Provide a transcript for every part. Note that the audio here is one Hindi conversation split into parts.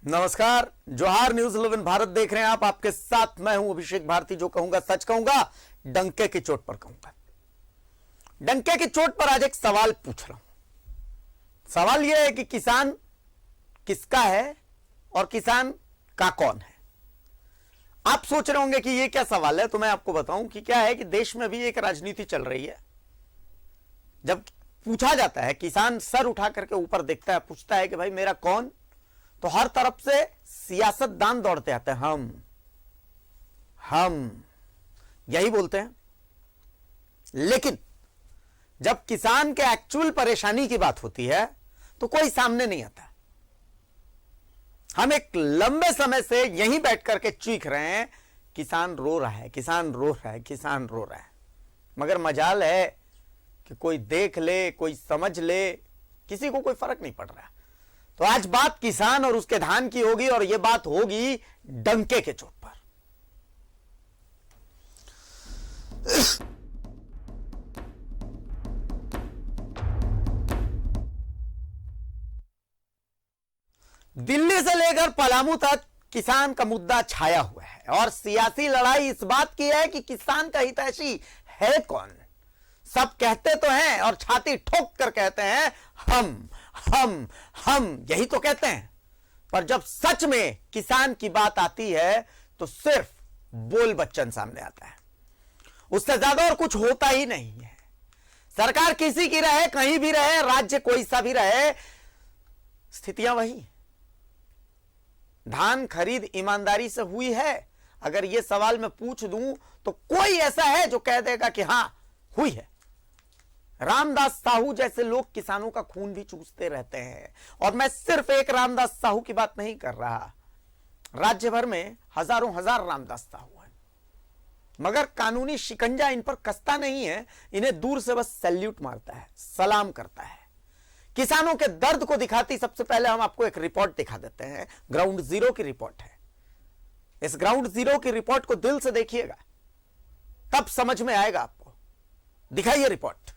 नमस्कार, जोहार। न्यूज 11 भारत देख रहे हैं आप। आपके साथ मैं हूं अभिषेक भारती। जो कहूंगा सच कहूंगा, डंके की चोट पर कहूंगा। डंके की चोट पर आज एक सवाल पूछ रहा हूं। सवाल यह है कि किसान किसका है और किसान का कौन है। आप सोच रहे होंगे कि यह क्या सवाल है, तो मैं आपको बताऊं कि क्या है कि देश में भी एक राजनीति चल रही है। जब पूछा जाता है, किसान सर उठा करके ऊपर देखता है, पूछता है कि भाई मेरा कौन, तो हर तरफ से सियासतदान दौड़ते आते हैं। हम यही बोलते हैं। लेकिन जब किसान के एक्चुअल परेशानी की बात होती है तो कोई सामने नहीं आता। हम एक लंबे समय से यहीं बैठ करके चीख रहे हैं, किसान रो रहा है, किसान रो रहा है, किसान रो रहा है। मगर मजाल है कि कोई देख ले, कोई समझ ले, किसी को कोई फर्क नहीं पड़ रहा। तो आज बात किसान और उसके धान की होगी, और यह बात होगी डंके के चोट पर। दिल्ली से लेकर पलामू तक किसान का मुद्दा छाया हुआ है, और सियासी लड़ाई इस बात की है कि किसान का हितैषी है कौन। सब कहते तो हैं और छाती ठोक कर कहते हैं हम यही तो कहते हैं, पर जब सच में किसान की बात आती है तो सिर्फ बोल बच्चन सामने आता है। उससे ज्यादा और कुछ होता ही नहीं है। सरकार किसी की रहे, कहीं भी रहे, राज्य कोई सा भी रहे, स्थितियां वही। धान खरीद ईमानदारी से हुई है? अगर यह सवाल मैं पूछ दूं तो कोई ऐसा है जो कह देगा कि हां हुई है। रामदास साहू जैसे लोग किसानों का खून भी चूसते रहते हैं, और मैं सिर्फ एक रामदास साहू की बात नहीं कर रहा। राज्य भर में हजारों हजार रामदास साहू हैं, मगर कानूनी शिकंजा इन पर कसता नहीं है। इन्हें दूर से बस सैल्यूट मारता है, सलाम करता है। किसानों के दर्द को दिखाती सबसे पहले हम आपको एक रिपोर्ट दिखा देते हैं। ग्राउंड जीरो की रिपोर्ट है। इस ग्राउंड जीरो की रिपोर्ट को दिल से देखिएगा, तब समझ में आएगा आपको। दिखाइए रिपोर्ट।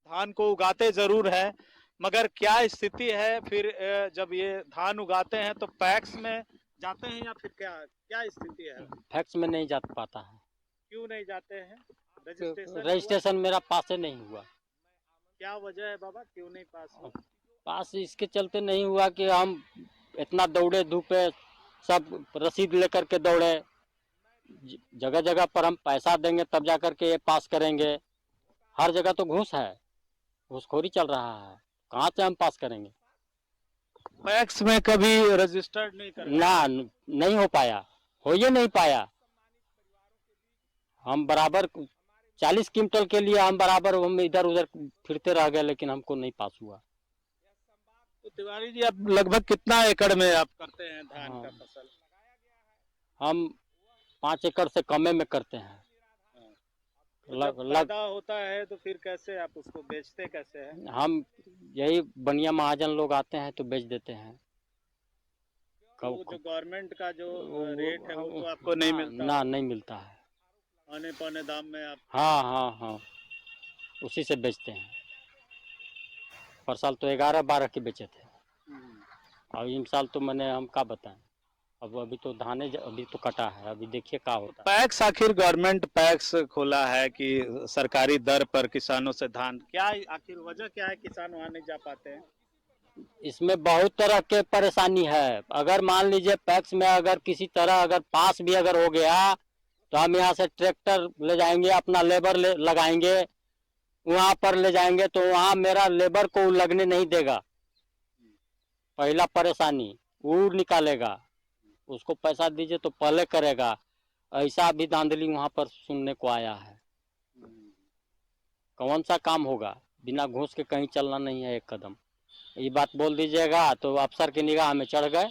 धान को उगाते जरूर है, मगर क्या स्थिति है फिर जब ये धान उगाते हैं तो पैक्स में जाते हैं या फिर क्या क्या स्थिति है? फैक्स में नहीं जा पाता है। क्यों नहीं जाते हैं? रजिस्ट्रेशन मेरा पास से नहीं हुआ। क्या वजह है बाबा, क्यों नहीं पास हुआ? पास इसके चलते नहीं हुआ कि हम इतना दौड़े धूपे, सब रसीद लेकर के दौड़े। जगह जगह पर हम पैसा देंगे तब जा करके ये पास करेंगे। हर जगह तो घूस है, घूसखोरी चल रहा है, कहाँ से हम पास करेंगे? पैक्स में कभी रजिस्टर्ड नहीं कर ना, नहीं हो पाया, हो ही नहीं पाया। हम बराबर 40 क्विंटल के लिए हम बराबर हम इधर उधर फिरते रह गए, लेकिन हमको नहीं पास हुआ। तो तिवारी जी, आप लगभग कितना एकड़ में आप करते हैं धान का फसल? हम 5 एकड़ से कमे में करते हैं। पैदा होता है तो फिर कैसे आप उसको बेचते कैसे हैं? हम यही बनिया महाजन लोग आते हैं तो बेच देते हैं। तो जो गवर्नमेंट का जो रेट है वो तो आपको नहीं मिलता? ना, नहीं मिलता है। आने पौने दाम में आप? हाँ, उसी से बेचते हैं। पर साल तो 11-12 के बेचे थे, और इन साल तो मैंने हम क्या बताएं। अब अभी तो धाने अभी तो कटा है, अभी देखिए क्या होता है। पैक्स, आखिर गवर्नमेंट पैक्स खोला है कि सरकारी दर पर किसानों से धान, क्या आखिर वजह क्या है किसान वहां नहीं जा पाते हैं? इसमें बहुत तरह के परेशानी है। अगर मान लीजिए पैक्स में अगर किसी तरह अगर पास भी अगर हो गया तो हम यहाँ से ट्रैक्टर ले जाएंगे, अपना लेबर लगाएंगे, वहां पर ले जाएंगे तो वहां मेरा लेबर को लगने नहीं देगा। पहला परेशानी वो निकालेगा, उसको पैसा दीजिए तो पहले करेगा। ऐसा भी धांधली वहां पर सुनने को आया है। कौन सा काम होगा? बिना घूस के कहीं चलना नहीं है एक कदम। ये बात बोल दीजिएगा तो अफसर की निगाह में चढ़ गए।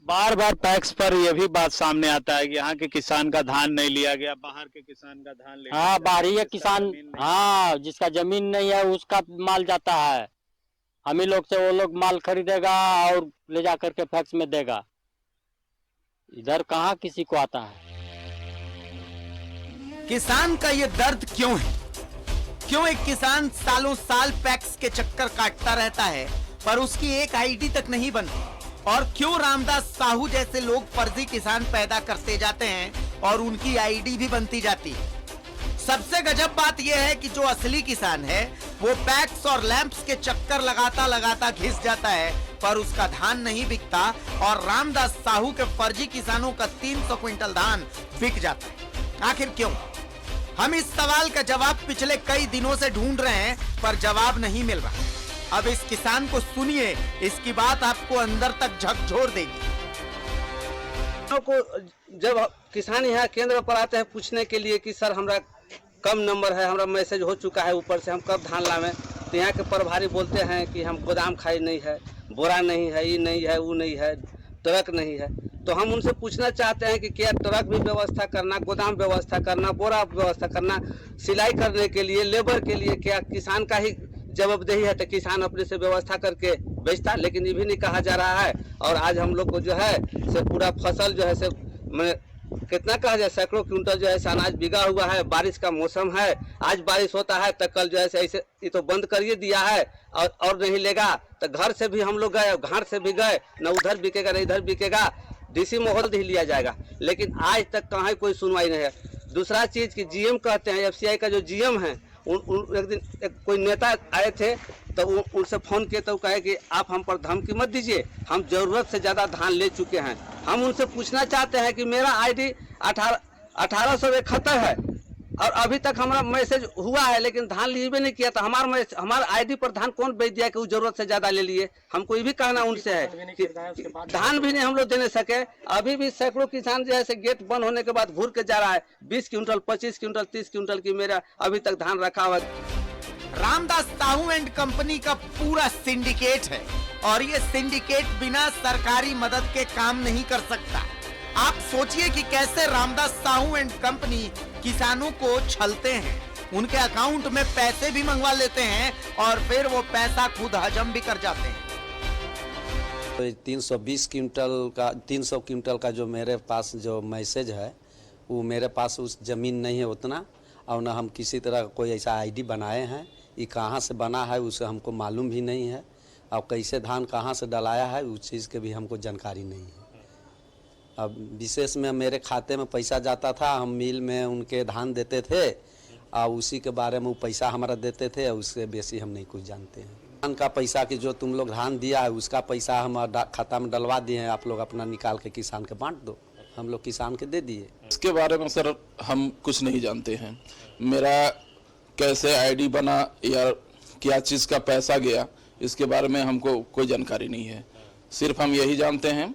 बार बार पैक्स पर यह भी बात सामने आता है कि यहाँ के किसान का धान नहीं लिया गया, बाहर के किसान का धान लिया। हाँ, बाहरी किसान, हाँ, जिसका जमीन नहीं है उसका माल जाता है। हम ही लोग से वो लोग माल खरीदेगा और ले जा करके फैक्स में देगा। इधर कहाँ किसी को आता है। किसान का ये दर्द क्यों है? क्यों एक किसान सालों साल पैक्स के चक्कर काटता रहता है पर उसकी एक आईडी तक नहीं बनती? और क्यों रामदास साहू जैसे लोग फर्जी किसान पैदा करते जाते हैं और उनकी आईडी भी बनती जाती है? सबसे गजब बात यह है कि जो असली किसान है वो पैक्स और लैंप्स के चक्कर लगाता घिस जाता है, पर उसका धान नहीं बिकता और रामदास साहू के फर्जी किसानों का 300 क्विंटल धान बिक जाता है। आखिर क्यों? हम इस सवाल का जवाब पिछले कई दिनों से ढूंढ रहे हैं, पर जवाब नहीं मिल रहा। अब इस किसान को सुनिए, इसकी बात आपको अंदर तक झकझोर देगी। को जब किसान यहाँ केंद्र पर आते हैं पूछने के लिए कि सर हमारा कम नंबर है, हमारा मैसेज हो चुका है ऊपर से, हम कब धान लावें, तो यहाँ के प्रभारी बोलते हैं कि हम गोदाम खाली नहीं है, बोरा नहीं है, ये नहीं है, वो नहीं है, ट्रक नहीं है। तो हम उनसे पूछना चाहते हैं कि क्या ट्रक भी व्यवस्था करना, गोदाम व्यवस्था करना, बोरा व्यवस्था करना, सिलाई करने के लिए, लेबर के लिए क्या किसान का ही जवाबदेही है? तो किसान अपने से व्यवस्था करके बेचता, लेकिन ये भी नहीं कहा जा रहा है। और आज हम लोग को जो है से पूरा फसल जो है से मैंने कितना कहा जाए, सैकड़ों क्विंटल जो है अनाज बिगा हुआ है। बारिश का मौसम है, आज बारिश होता है तो कल जो है ऐसे ये तो बंद करिए दिया है और नहीं लेगा तो घर से भी हम लोग गए, घाट से भी गए, न उधर बिकेगा न इधर बिकेगा, डीसी मोहर ही लिया जाएगा, लेकिन आज तक कहाँ कोई सुनवाई नहीं है। दूसरा चीज की जीएम कहते हैं, एफसीआई का जो जीएम है, एक दिन कोई नेता आए थे तो उनसे फोन किए तो कहे कि आप हम पर धमकी मत दीजिए, हम जरूरत से ज्यादा धान ले चुके हैं। हम उनसे पूछना चाहते हैं कि मेरा आईडी 1871 है और अभी तक हमारा मैसेज हुआ है लेकिन धान लिए भी नहीं किया, तो हमारा आईडी पर धान कौन बेच दिया कि वो जरूरत से ज्यादा ले लिए? हमको ये भी कहना उनसे है कि धान भी नहीं हम लोग दे नहीं सके। अभी भी सैकड़ों किसान जो है गेट बंद होने के बाद घूर के जा रहा है, 20 क्विंटल 25 क्विंटल 30 क्विंटल की मेरा अभी तक धान रखा हुआ है। रामदास साहू एंड कंपनी का पूरा सिंडिकेट है और ये सिंडिकेट बिना सरकारी मदद के काम नहीं कर सकता। आप सोचिए कि कैसे रामदास साहू एंड कंपनी किसानों को छलते हैं, उनके अकाउंट में पैसे भी मंगवा लेते हैं और फिर वो पैसा खुद हजम भी कर जाते हैं। तो 300 क्विंटल का जो मेरे पास जो मैसेज है वो मेरे पास उस जमीन नहीं है उतना, और ना हम किसी तरह कोई ऐसा आईडी बनाए हैं, ये कहाँ से बना है उसे हमको मालूम भी नहीं है, और कैसे धान कहाँ से डलाया है उस चीज़ के भी हमको जानकारी नहीं है। अब विशेष में मेरे खाते में पैसा जाता था, हम मिल में उनके धान देते थे और उसी के बारे में वो पैसा हमारा देते थे, उससे बेसी हम नहीं कुछ जानते हैं। धान का पैसा कि जो तुम लोग धान दिया है उसका पैसा हम खाता में डलवा दिए हैं, आप लोग अपना निकाल के किसान के बांट दो, हम लोग किसान के दे दिए। इसके बारे में सर हम कुछ नहीं जानते हैं, मेरा कैसे आईडी बना या क्या चीज़ का पैसा गया इसके बारे में हमको कोई जानकारी नहीं है। सिर्फ हम यही जानते हैं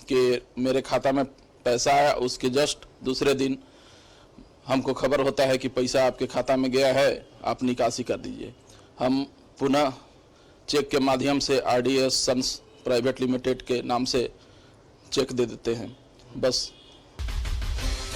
कि मेरे खाता में पैसा आया, उसके जस्ट दूसरे दिन हमको खबर होता है कि पैसा आपके खाता में गया है, आप निकासी कर दीजिए। हम पुनः चेक के माध्यम से आरडीएस सन्स प्राइवेट लिमिटेड के नाम से चेक दे देते हैं, बस।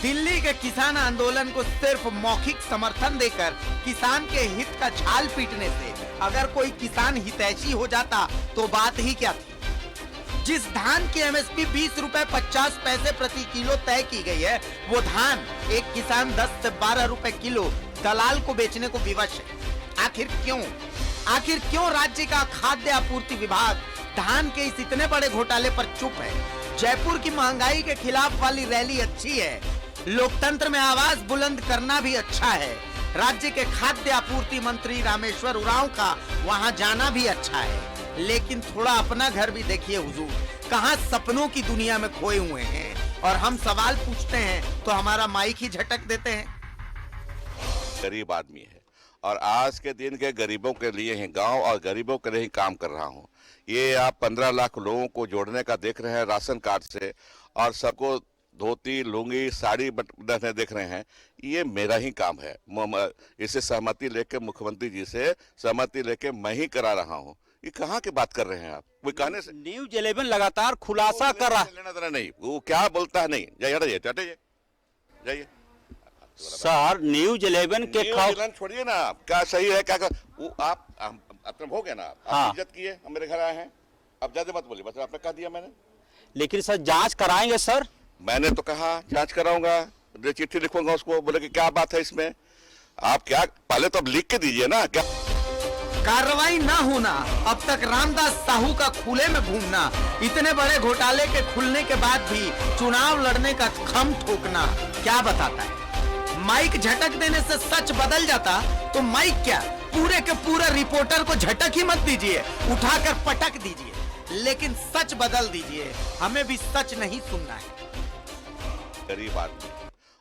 दिल्ली के किसान आंदोलन को सिर्फ मौखिक समर्थन देकर किसान के हित का झाल पीटने से अगर कोई किसान हितैषी हो जाता तो बात ही क्या थी। जिस धान की एमएसपी 20 रुपए 50 पैसे प्रति किलो तय की गई है, वो धान एक किसान 10 से 12 रुपए किलो दलाल को बेचने को विवश है। आखिर क्यों राज्य का खाद्य आपूर्ति विभाग धान के इस इतने बड़े घोटाले पर चुप है? जयपुर की महंगाई के खिलाफ वाली रैली अच्छी है, लोकतंत्र में आवाज बुलंद करना भी अच्छा है, राज्य के खाद्य आपूर्ति मंत्री रामेश्वर उरांव का वहां जाना भी अच्छा है, लेकिन थोड़ा अपना घर भी देखिए हुजूर, कहां सपनों की दुनिया में खोए हुए हैं। और हम सवाल पूछते हैं तो हमारा माइक ही झटक देते हैं। गरीब आदमी है और आज के दिन के गरीबों के लिए ही गांव और गरीबों के लिए ही काम कर रहा हूं। ये आप 15 लाख लोगों को जोड़ने का देख रहे हैं राशन कार्ड से, और सबको धोती लुंगी साड़ी बटने देख रहे हैं, ये मेरा ही काम है। इसे सहमति लेके मुख्यमंत्री जी से सहमति लेके मैं ही करा रहा हूँ। ये कहाँ की बात कर रहे हैं आप? कोई कहने से न्यूज़ 11 लगातार खुलासा कर रहा लेना देना नहीं, वो क्या बोलता है नहीं, जाइए जाइए सर। न्यूज़ 11 के छोड़िए ना, क्या सही है क्या वो आप हो गया ना, आप इज्जत किए, हम मेरे घर आए हैं, अब ज्यादा मत बोलिए, बस आपने कह दिया मैंने। लेकिन सर जांच कराएंगे सर? मैंने तो कहा जांच कराऊंगा, चिट्ठी लिखूंगा उसको, बोले कि क्या बात है इसमें, आप क्या पहले तो अब लिख के दीजिए ना। क्या कार्रवाई ना होना, अब तक रामदास साहू का खुले में घूमना, इतने बड़े घोटाले के खुलने के बाद भी चुनाव लड़ने का खम ठोकना क्या बताता है? माइक झटक देने से सच बदल जाता तो माइक क्या, पूरे के पूरा रिपोर्टर को झटक ही मत दीजिए, उठाकर पटक दीजिए, लेकिन सच बदल दीजिए। हमें भी सच नहीं सुनना है। गरीब आदमी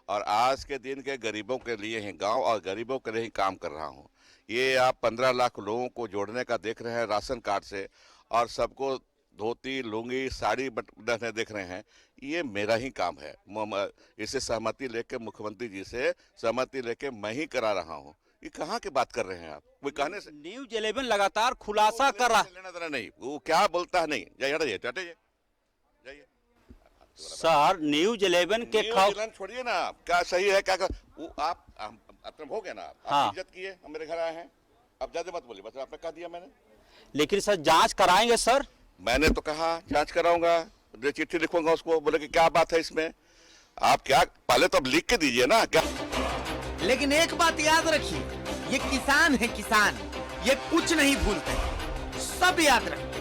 और आज के दिन के गरीबों के लिए ही, गांव और गरीबों के लिए ही काम कर रहा हूं। ये आप 15 लाख लोगों को जोड़ने का देख रहे हैं राशन कार्ड से, और सबको धोती लुंगी साड़ी बटने देख रहे हैं, ये मेरा ही काम है। इससे सहमति लेके मुख्यमंत्री जी से सहमति लेके मैं ही करा रहा हूँ। ये कहाँ की बात कर रहे हैं आप? कोई कहने से न्यूज 11 लगातार खुलासा कर रहा लेना देना नहीं, वो क्या बोलता है नहीं। जाइए जाइए सर, न्यूज 11 के छोड़िए ना, क्या सही है क्या वो आप हो गया ना, आप हाँ। इज्जत किए, हम मेरे घर आए हैं, अब ज्यादा मत बोलिए, बस आपने कह दिया मैंने। लेकिन सर जांच कराएंगे सर? मैंने तो कहा जांच कराऊंगा, चिट्ठी लिखूंगा उसको, बोले कि क्या बात है इसमें, आप क्या पहले तो अब लिख के दीजिए ना क्या। लेकिन एक बात याद रखिए, ये किसान है, किसान, ये कुछ नहीं भूलते, सब याद रखिए।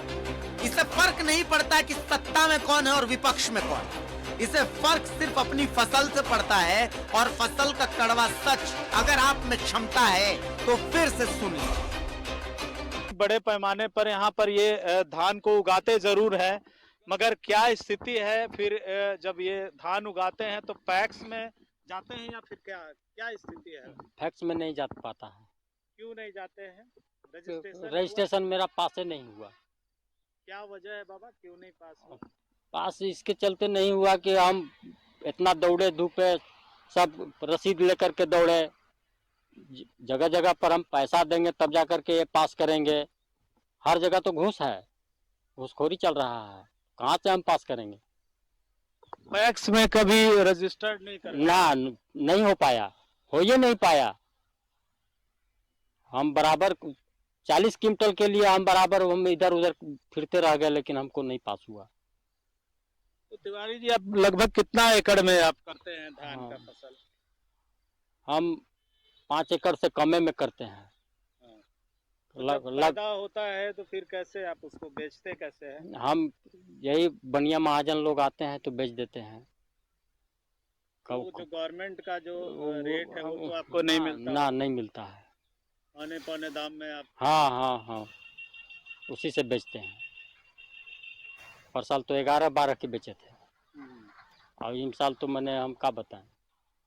इससे फर्क नहीं पड़ता कि सत्ता में कौन है और विपक्ष में कौन है, इसे फर्क सिर्फ अपनी फसल से पड़ता है, और फसल का कड़वा सच अगर आप में क्षमता है तो फिर से सुन लीजिए। बड़े पैमाने पर यहाँ पर ये धान को उगाते जरूर है, मगर क्या स्थिति है फिर जब ये धान उगाते हैं तो पैक्स में जाते हैं या फिर क्या क्या स्थिति है? फैक्स में नहीं जा पाता है। क्यों नहीं जाते हैं? रजिस्ट्रेशन मेरा पास से नहीं हुआ। क्या वजह है बाबा, क्यों नहीं पास हुआ? पास इसके चलते नहीं हुआ कि हम इतना दौड़े धूपे, सब रसीद लेकर के दौड़े, जगह जगह पर हम पैसा देंगे तब जा करके ये पास करेंगे। हर जगह तो घूस है, घूसखोरी चल रहा है, कहाँ से हम पास करेंगे? पैक्स में कभी रजिस्टर्ड नहीं कर ना, नहीं हो पाया, हो ये नहीं पाया। हम बराबर 40 क्विंटल के लिए हम बराबर हम इधर उधर फिरते रह गए, लेकिन हमको नहीं पास हुआ। तो तिवारी जी, आप लगभग कितना एकड़ में आप करते हैं धान का फसल? हम 5 एकड़ से कमे में करते हैं। पैदा होता है तो फिर कैसे आप उसको बेचते कैसे हैं? हम यही बनिया महाजन लोग आते हैं तो बेच देते हैं। तो जो गवर्नमेंट का जो रेट है वो तो आपको नहीं मिलता? ना, नहीं मिलता है। आने पौने दाम में आप? हाँ, उसी से बेचते हैं। पर साल तो 11-12 के बेचे थे, और इन साल तो हम क्या बताएं,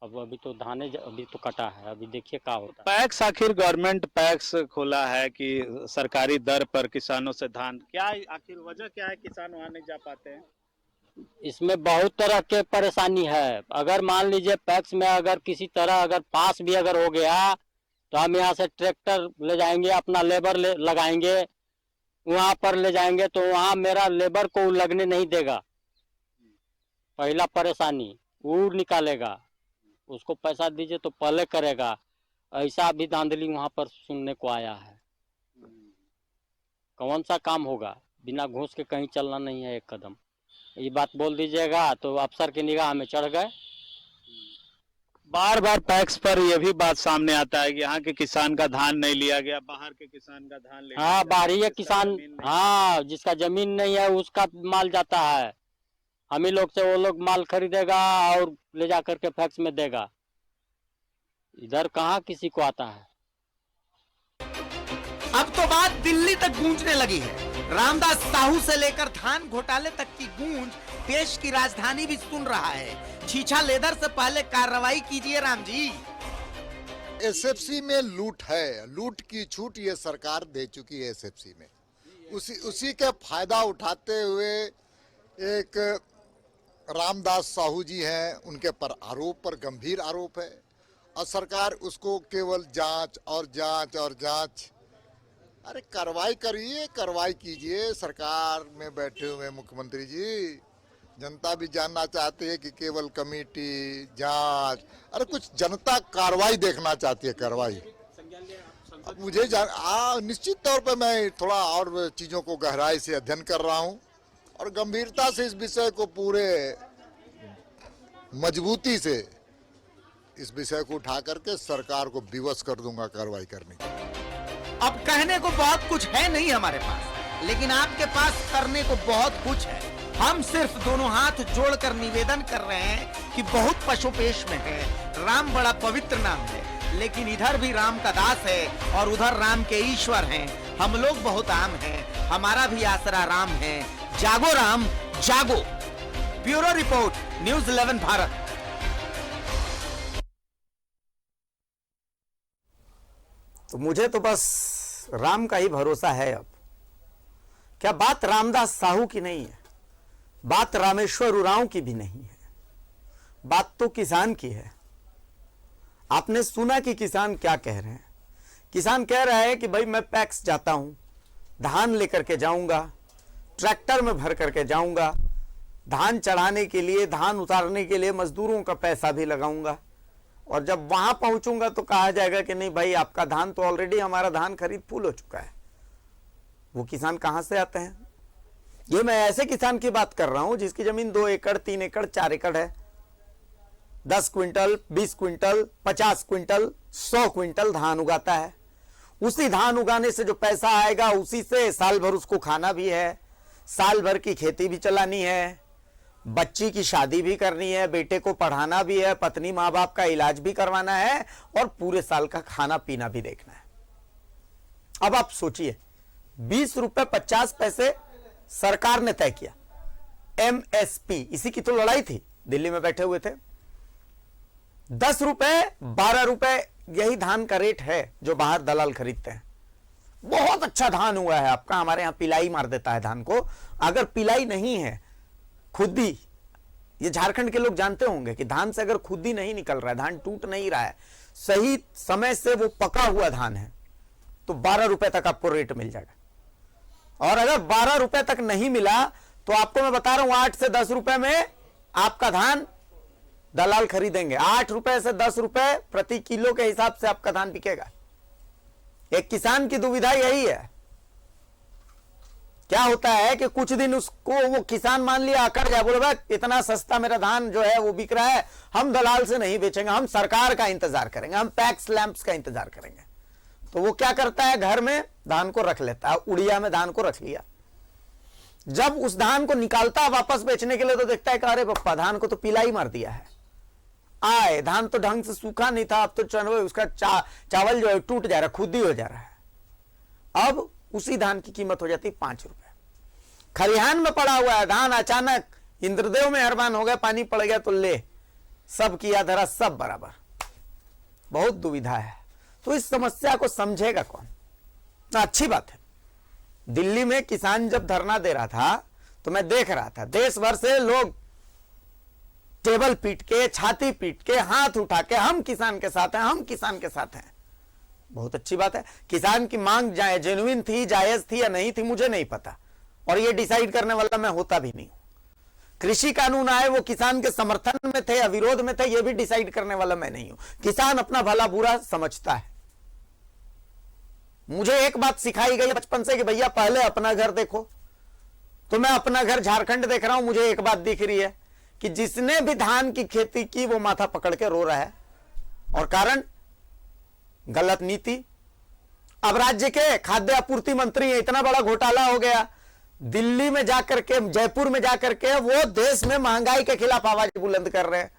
अब अभी तो धाने अभी तो कटा है, अभी देखिए क्या होता है। पैक्स, आखिर गवर्नमेंट पैक्स खोला है कि सरकारी दर पर किसानों से धान, क्या आखिर वजह क्या है किसान वहाँ नहीं जा पाते हैं? इसमें बहुत तरह के परेशानी है। अगर मान लीजिए पैक्स में अगर किसी तरह अगर पास भी अगर हो गया तो हम यहाँ से ट्रैक्टर ले जाएंगे, अपना लेबर लगाएंगे, वहाँ पर ले जाएंगे तो वहाँ मेरा लेबर को लगने नहीं देगा। पहला परेशानी वो निकालेगा, उसको पैसा दीजिए तो पहले करेगा। ऐसा भी धांधली वहाँ पर सुनने को आया है। कौन सा काम होगा, बिना घूस के कहीं चलना नहीं है एक कदम। ये बात बोल दीजिएगा तो अफसर की निगाह में चढ़ गए। बार बार पैक्स पर यह भी बात सामने आता है कि यहाँ के किसान का धान नहीं लिया गया, बाहर के किसान का धान ले। हाँ, बाहरी किसान, हाँ, जिसका जमीन नहीं है उसका माल जाता है, हम ही लोग से वो लोग माल खरीदेगा और ले जा करके फैक्स में देगा। इधर कहाँ किसी को आता है। अब तो बात दिल्ली तक गूंजने लगी है। रामदास साहू से लेकर धान घोटाले तक की गूंज देश की राजधानी भी सुन रहा है। छीछा लेदर से पहले कार्रवाई कीजिए राम जी। एसएफसी में लूट है, लूट की छूट ये सरकार दे चुकी है एसएफसी में। उसी का फायदा उठाते हुए एक रामदास साहू जी हैं, उनके पर आरोप पर गंभीर आरोप है, और सरकार उसको केवल जांच और जांच और जांच। अरे कार्रवाई करिए, कार्रवाई कीजिए। सरकार में बैठे हुए मुख्यमंत्री जी, जनता भी जानना चाहती है कि केवल कमेटी जांच, अरे कुछ जनता कार्रवाई देखना चाहती है, कार्रवाई। अब मुझे निश्चित तौर पे मैं थोड़ा और चीज़ों को गहराई से अध्ययन कर रहा हूँ और गंभीरता से इस विषय को पूरे मजबूती से इस विषय को उठा करके सरकार को विवश कर दूंगा कार्रवाई करने की। अब कहने को बहुत कुछ है नहीं हमारे पास, लेकिन आपके पास करने को बहुत कुछ है। हम सिर्फ दोनों हाथ जोड़कर निवेदन कर रहे हैं कि बहुत पशुपेश में है। राम बड़ा पवित्र नाम है, लेकिन इधर भी राम का दास है और उधर राम के ईश्वर हैं। हम लोग बहुत आम हैं, हमारा भी आसरा राम है। जागो राम जागो। Bureau report, news 11 Bharat. तो मुझे तो बस राम का ही भरोसा है। अब क्या बात रामदास साहू की नहीं है, बात रामेश्वर उरांव की भी नहीं है, बात तो किसान की है। आपने सुना कि किसान क्या कह रहे हैं। किसान कह रहा है कि भाई मैं पैक्स जाता हूं, धान लेकर के जाऊंगा, ट्रैक्टर में भर करके जाऊंगा, धान चढ़ाने के लिए, धान उतारने के लिए मजदूरों का पैसा भी लगाऊंगा, और जब वहां पहुंचूंगा तो कहा जाएगा कि नहीं भाई आपका धान तो ऑलरेडी, हमारा धान खरीद फुल हो चुका है। वो किसान कहां से आते हैं? ये मैं ऐसे किसान की बात कर रहा हूं जिसकी जमीन 2 एकड़, 3 एकड़, 4 एकड़ है। 10 क्विंटल, 20 क्विंटल, 50 क्विंटल, 100 क्विंटल धान उगाता है। उसी धान उगाने से जो पैसा आएगा उसी से साल भर उसको खाना भी है, साल भर की खेती भी चलानी है, बच्ची की शादी भी करनी है, बेटे को पढ़ाना भी है, पत्नी माँ बाप का इलाज भी करवाना है, और पूरे साल का खाना पीना भी देखना है। अब आप सोचिए, 20 रुपए 50 पैसे सरकार ने तय किया, MSP, इसी की तो लड़ाई थी, दिल्ली में बैठे हुए थे। 10 रुपए 12 रुपए यही धान का रेट है जो बाहर दलाल खरीदते हैं। बहुत अच्छा धान हुआ है आपका, हमारे यहां पिलाई मार देता है धान को। अगर पिलाई नहीं है, खुदी, ये झारखंड के लोग जानते होंगे कि धान से अगर खुदी नहीं निकल रहा है, धान टूट नहीं रहा है, सही समय से वो पका हुआ धान है, तो 12 रुपए तक आपको रेट मिल जाएगा। और अगर 12 रुपए तक नहीं मिला तो आपको मैं बता रहा हूं 8 से 10 रुपए में आपका धान दलाल खरीदेंगे। 8 रुपए से 10 रुपए प्रति किलो के हिसाब से आपका धान बिकेगा। एक किसान की दुविधा यही है। क्या होता है कि कुछ दिन उसको वो किसान मान लिया अकड़ जाए, बोले भाई इतना सस्ता मेरा धान जो है वो बिक रहा है, हम दलाल से नहीं बेचेंगे, हम सरकार का इंतजार करेंगे, हम पैक्स लैंप्स का इंतजार करेंगे। तो वो क्या करता है, घर में धान को रख लेता है, उड़िया में धान को रख लिया। जब उस धान को निकालता है वापस बेचने के लिए तो देखता है कि अरे पप्पा धान को तो पिलाई मार दिया है, आए धान तो ढंग से सूखा नहीं था, अब तो चलो उसका चावल जो है टूट जा रहा है, खुदी हो जा रहा है। अब उसी धान की कीमत हो जाती है 5 रुपए। खरिहान में पड़ा हुआ है धान, अचानक इंद्रदेव में मेहरबान हो गया, पानी पड़ गया तो ले, सब किया धरा सब बराबर। बहुत दुविधा है। तो इस समस्या को समझेगा कौन? अच्छी बात है। दिल्ली में किसान जब धरना दे रहा था तो मैं देख रहा था, देश भर से लोग टेबल पीट के, छाती पीट के, हाथ उठा के हम किसान के साथ हैं, हम किसान के साथ हैं। बहुत अच्छी बात है। किसान की मांग जेन्युइन थी, जायज थी या नहीं थी मुझे नहीं पता, और ये डिसाइड करने वाला मैं होता भी नहीं हूं। कृषि कानून आए वो किसान के समर्थन में थे या विरोध में थे, ये भी डिसाइड करने वाला मैं नहीं हूं। किसान अपना भला बुरा समझता है। मुझे एक बात सिखाई गई बचपन से कि भैया पहले अपना घर देखो। तो मैं अपना घर झारखंड देख रहा हूं, मुझे एक बात दिख रही है कि जिसने भी धान की खेती की वो माथा पकड़ के रो रहा है, और कारण गलत नीति। अब राज्य के खाद्य आपूर्ति मंत्री, इतना बड़ा घोटाला हो गया, दिल्ली में जाकर के, जयपुर में जाकर के वो देश में महंगाई के खिलाफ आवाज बुलंद कर रहे हैं।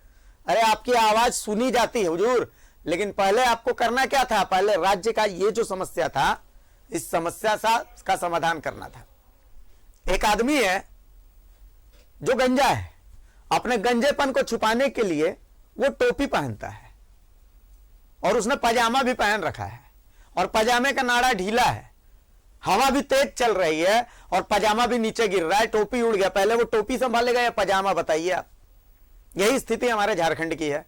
अरे आपकी आवाज सुनी जाती है हुजूर, लेकिन पहले आपको करना क्या था? पहले राज्य का ये जो समस्या था, इस समस्या का समाधान करना था। एक आदमी है जो गंजा है, अपने गंजेपन को छुपाने के लिए वो टोपी पहनता है, और उसने पजामा भी पहन रखा है, और पजामे का नाड़ा ढीला है, हवा भी तेज चल रही है, और पजामा भी नीचे गिर रहा है, टोपी उड़ गया। पहले वो टोपी संभालेगा या पजामा, बताइए आप। यही स्थिति हमारे झारखंड की है।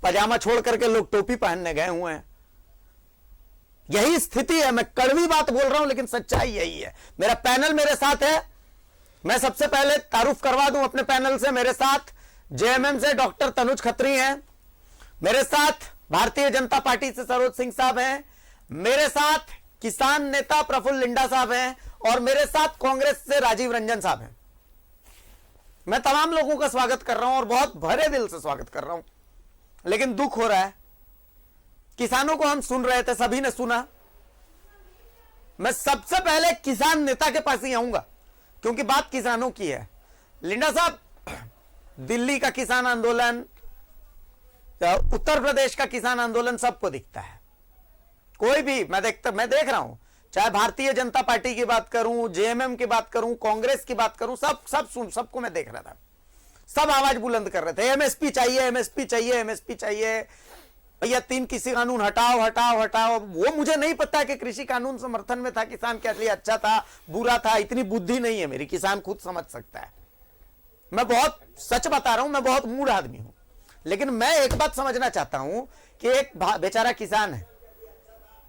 पजामा छोड़ करके लोग टोपी पहनने गए हुए हैं। यही स्थिति है। मैं कड़वी बात बोल रहा हूं लेकिन सच्चाई यही है। मेरा पैनल मेरे साथ है। मैं सबसे पहले तारुफ करवा दूं अपने पैनल से। मेरे साथ जेएमएम से डॉक्टर तनुज खत्री हैं, मेरे साथ भारतीय जनता पार्टी से सरोज सिंह साहब हैं, मेरे साथ किसान नेता प्रफुल्ल लिंडा साहब हैं, और मेरे साथ कांग्रेस से राजीव रंजन साहब हैं। मैं तमाम लोगों का स्वागत कर रहा हूं और बहुत भरे दिल से स्वागत कर रहा हूं। लेकिन दुख हो रहा है, किसानों को हम सुन रहे थे, सभी ने सुना, मैं सबसे पहले किसान नेता के पास ही आऊंगा, क्योंकि बात किसानों की है। लिंडा साहब, दिल्ली का किसान आंदोलन, उत्तर प्रदेश का किसान आंदोलन सबको दिखता है। कोई भी मैं देख रहा हूं, चाहे भारतीय जनता पार्टी की बात करूं, जेएमएम की बात करूं, कांग्रेस की बात करूं, सबको मैं देख रहा था। सब आवाज बुलंद कर रहे थे, एमएसपी चाहिए, एमएसपी चाहिए, एमएसपी चाहिए। भैया 3 कृषि कानून हटाओ हटाओ हटाओ। वो मुझे नहीं पता कि कृषि कानून समर्थन में था, किसान के लिए अच्छा था, बुरा था, इतनी बुद्धि नहीं है मेरी, किसान खुद समझ सकता है। मैं बहुत सच बता रहा हूं, मैं बहुत मूढ़ आदमी हूं, लेकिन मैं एक बात समझना चाहता हूं कि एक बेचारा किसान है,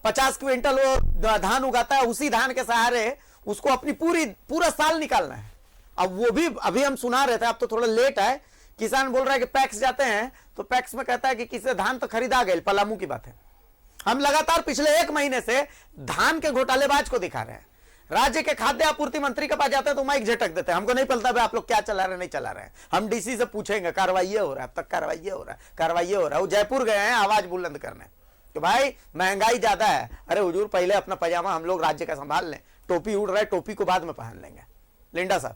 50 क्विंटल वो धान उगाता है, उसी धान के सहारे उसको अपनी पूरा साल निकालना है। अब वो भी अभी हम सुना रहे थे, अब तो थोड़ा लेट है, किसान बोल रहा है कि पैक्स जाते हैं तो पैक्स में कहता है कि किसी धान तो खरीदा गया, पलामू की बात है। हम लगातार पिछले 1 महीने से धान के घोटालेबाज को दिखा रहे हैं। राज्य के खाद्य आपूर्ति मंत्री के पास जाते हैं तो माइक झटक देते हैं, हमको नहीं पता भाई आप लोग क्या चला रहे नहीं चला रहे हैं। हम डीसी से पूछेंगे कार्रवाई हो रहा है, अब तक कार्रवाई हो रहा है, कार्रवाई हो रहा है। वो जयपुर गए हैं आवाज बुलंद करने कि भाई महंगाई ज्यादा है। अरे हुजूर, पहले अपना पजामा हम लोग राज्य का संभाल लें, टोपी उड़ रहा है, टोपी को बाद में पहन लेंगे। लिंडा साहब,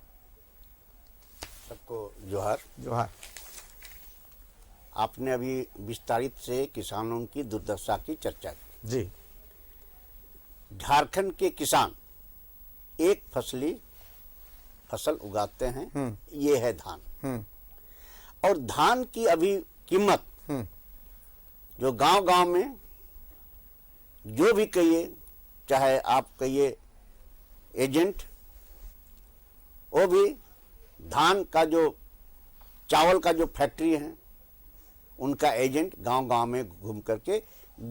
सबको जोहार। जोहार। आपने अभी विस्तारित से किसानों की दुर्दशा की चर्चा की जी। झारखंड के किसान एक फसल उगाते हैं, ये है धान। और धान की अभी कीमत जो गांव-गांव में जो भी कहिए, चाहे आप कहिए एजेंट, वो भी धान का जो चावल का जो फैक्ट्री है उनका एजेंट गांव-गांव में घूम करके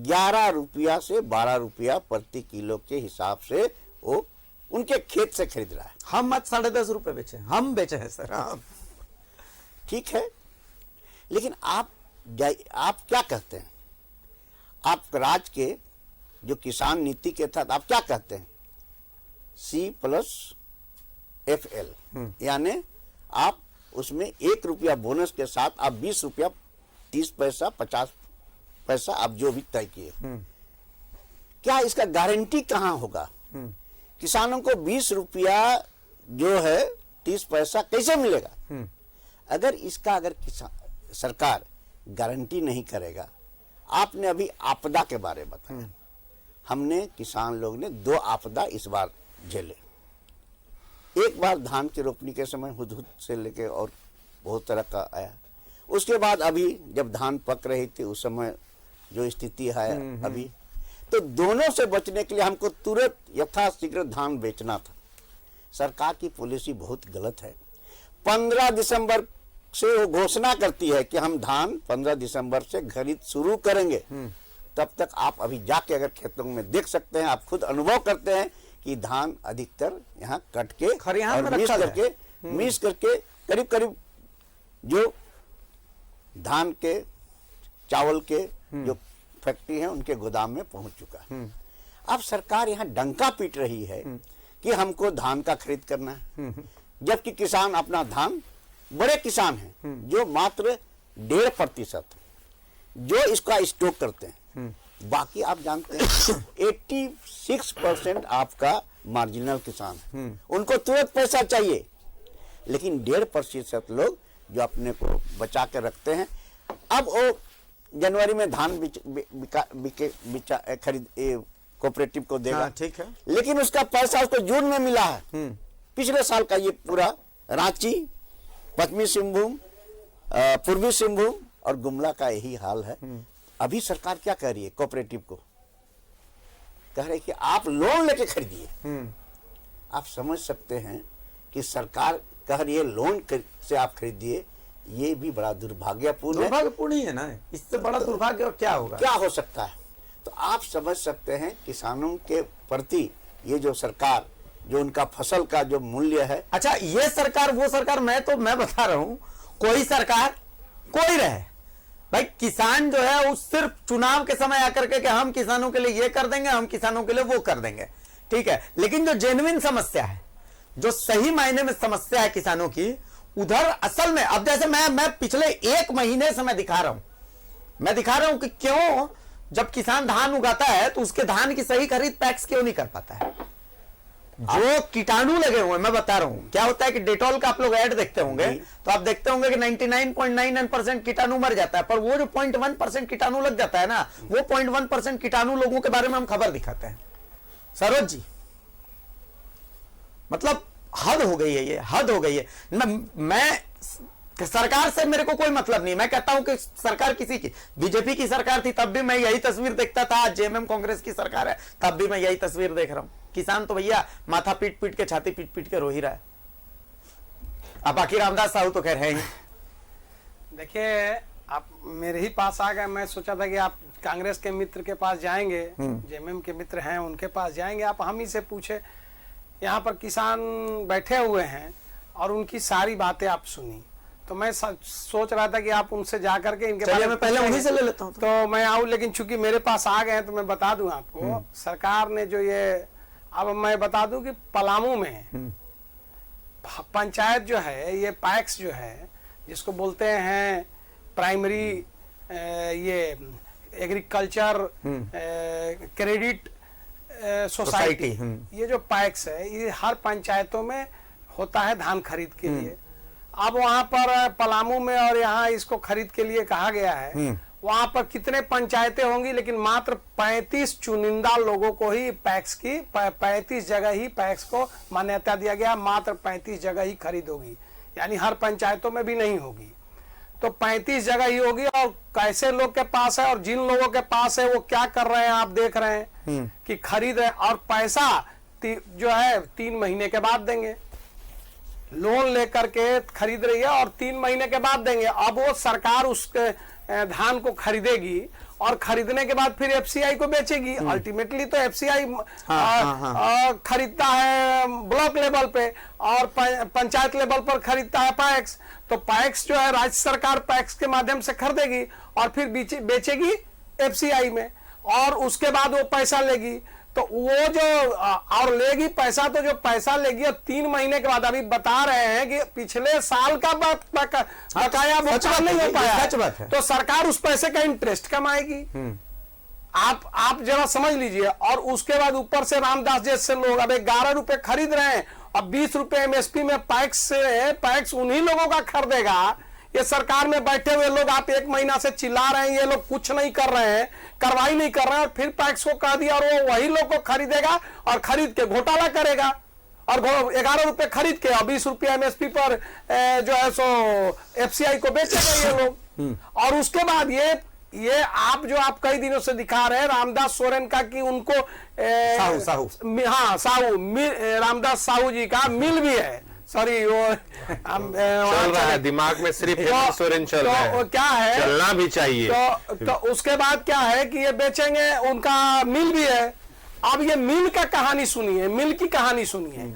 11 रुपया से 12 रुपया प्रति किलो के हिसाब से वो उनके खेत से खरीद रहा है। हम मत 10.5 रुपए बेचे, हम बेचे हैं सर। हाँ। ठीक है, लेकिन आप क्या कहते हैं? आप राज्य के जो किसान नीति के तहत आप क्या कहते हैं? C+FL, यानी आप उसमें 1 रुपया बोनस के साथ आप 20 रुपया 30 पैसा 50 पैसा आप जो भी तय किए, क्या इसका गारंटी कहां होगा? किसानों को 20 रुपया जो है 30 पैसा कैसे मिलेगा? अगर सरकार गारंटी नहीं करेगा। आपने अभी आपदा के बारे में बताया, हमने किसान लोग ने 2 आपदा इस बार झेले। एक बार धान की रोपनी के समय हुदहुद से लेके और बहुत तरह का आया। उसके बाद अभी जब धान पक रही थी उस समय जो स्थिति है अभी, तो दोनों से बचने के लिए हमको तुरंत यथाशीघ्र धान बेचना था। सरकार की पॉलिसी बहुत गलत है। 15 दिसंबर से वो घोषणा करती है कि हम धान 15 दिसंबर से खरीद शुरू करेंगे। तब तक आप अभी जाके अगर खेतों में देख सकते हैं, आप खुद अनुभव करते हैं कि धान अधिकतर यहाँ कट के और मिस करके करीब करीब जो धान के चावल के जो फैक्ट्री है उनके गोदाम में पहुंच चुका है। अब सरकार यहाँ डंका पीट रही है कि हमको धान का खरीद करना है, जबकि किसान अपना धान, बड़े किसान हैं जो मात्र 1.5% जो इसका स्टॉक करते हैं। बाकी आप जानते हैं 86% आपका मार्जिनल किसान है, उनको तुरंत पैसा चाहिए। लेकिन 1.5% लोग जो अपने को बचा के रखते हैं, अब वो जनवरी में धान खरीद कोऑपरेटिव को देगा। हाँ, ठीक है, लेकिन उसका पैसा उसको जून में मिला है। पिछले साल का ये पूरा रांची, पश्चिमी सिंहभूम, पूर्वी सिंहभूम और गुमला का यही हाल है। अभी सरकार क्या कह रही है? कोऑपरेटिव को कह रही है कि आप लोन लेके खरीदिए। आप समझ सकते हैं कि सरकार कह रही है लोन से आप खरीदिए, ये भी बड़ा दुर्भाग्यपूर्ण ही है ना। इससे बड़ा दुर्भाग्य और क्या होगा? क्या हो सकता है? तो आप समझ सकते हैं किसानों के प्रति ये जो सरकार, जो उनका फसल का जो मूल्य है। अच्छा, ये सरकार वो सरकार, मैं बता रहा हूं, कोई सरकार कोई रहे भाई, किसान जो है वो सिर्फ चुनाव के समय आकर के कि हम किसानों के लिए ये कर देंगे, हम किसानों के लिए वो कर देंगे, ठीक है। लेकिन जो जेन्युइन समस्या है, जो सही मायने में समस्या है किसानों की, उधर असल में अब जैसे मैं पिछले 1 महीने से मैं दिखा रहा हूं कि क्यों जब किसान धान उगाता है तो उसके धान की सही खरीद पैक्स क्यों नहीं कर पाता है। जो कीटाणु लगे हुए हैं, मैं बता रहा हूं क्या होता है कि डेटॉल का आप लोग ऐड देखते होंगे तो आप देखते होंगे कि 99.99% कीटाणु मर जाता है, पर वो जो 0.1% कीटाणु लग जाता है ना, वो 0.1% कीटाणु लोगों के बारे में हम खबर दिखाते हैं। सरोज जी, मतलब हद हो गई है, ये हद हो गई है। मैं सरकार से मेरे को कोई मतलब नहीं, मैं कहता हूं कि सरकार किसी की, बीजेपी की सरकार थी तब भी मैं यही तस्वीर देखता था, आज जेएमएम कांग्रेस की सरकार है तब भी मैं यही तस्वीर देख रहा हूं। किसान तो भैया माथा पीट पीट के, छाती पीट पीट के रो ही रहा है। अब बाकी रामदास साहू तो खैर है ही। देखिए, आप मेरे ही पास आ गए, मैं सोचा था कि आप कांग्रेस के मित्र के पास जाएंगे, जेएमएम के मित्र हैं उनके पास जाएंगे, आप हम ही से पूछे। यहाँ पर किसान बैठे हुए हैं और उनकी सारी बातें आप सुनी, तो मैं सोच रहा था कि आप उनसे जाकर के इनके पास, मैं पहले उन्हीं से ले लेता हूं तो मैं आऊं, लेकिन चूंकि मेरे पास आ गए तो मैं बता दूं आपको। सरकार ने जो ये, अब मैं बता दूं कि पलामू में पंचायत जो है, ये पैक्स जो है जिसको बोलते हैं प्राइमरी ये एग्रीकल्चर क्रेडिट सोसाइटी, ये जो पैक्स है ये हर पंचायतों में होता है धान खरीद के लिए। अब वहां पर पलामू में और यहाँ इसको खरीद के लिए कहा गया है, वहां पर कितने पंचायतें होंगी, लेकिन मात्र 35 चुनिंदा लोगों को ही पैक्स की 35 जगह ही पैक्स को मान्यता दिया गया, मात्र 35 जगह ही खरीद होगी, यानी हर पंचायतों में भी नहीं होगी। तो 35 जगह ही होगी, और कैसे लोग के पास है और जिन लोगों के पास है वो क्या कर रहे हैं आप देख रहे हैं कि खरीद रहे, और पैसा जो है 3 महीने के बाद देंगे। लोन लेकर के खरीद रही है और 3 महीने के बाद देंगे। अब वो सरकार उस धान को खरीदेगी और खरीदने के बाद फिर एफसीआई को बेचेगी। अल्टीमेटली तो एफसीआई खरीदता है ब्लॉक लेवल पे और पंचायत लेवल पर खरीदता है पैक्स। तो पैक्स जो है राज्य सरकार पैक्स के माध्यम से खरीदेगी और फिर बेचेगी एफसीआई में, और उसके बाद वो पैसा लेगी। तो वो जो और लेगी पैसा, तो जो पैसा लेगी और 3 महीने के बाद, अभी बता रहे हैं कि पिछले साल का बकाया भुगतान नहीं हो पाया, तो सरकार उस पैसे का इंटरेस्ट कमाएगी। आप जरा समझ लीजिए। और उसके बाद ऊपर से रामदास जैसे लोग अब 11 रुपए खरीद रहे हैं, अब 20 रुपए एमएसपी में पैक्स उन्हीं लोगों का खरीदेगा। ये सरकार में बैठे हुए लोग, आप 1 महीना से चिल्ला रहे हैं, ये लोग कुछ नहीं कर रहे हैं, कार्रवाई नहीं कर रहे हैं, और फिर पैक्स को कह दिया और वो वही लोग को खरीदेगा और खरीद के घोटाला करेगा। और 11 रुपए खरीद के और 20 रुपये एमएसपी पर जो है सो एफसीआई को बेचेगा ये लोग। और उसके बाद ये आप जो आप कई दिनों से दिखा रहे हैं रामदास सोरेन का कि उनको रामदास साहू जी का मिल भी है, सॉरी वो चल रहा है दिमाग में, सिर्फ सोरेन चल रहा है, क्या है चलना भी चाहिए। तो उसके बाद क्या है कि ये बेचेंगे, उनका मिल भी है। अब ये मिल का कहानी सुनिए, मिल की कहानी सुनिए।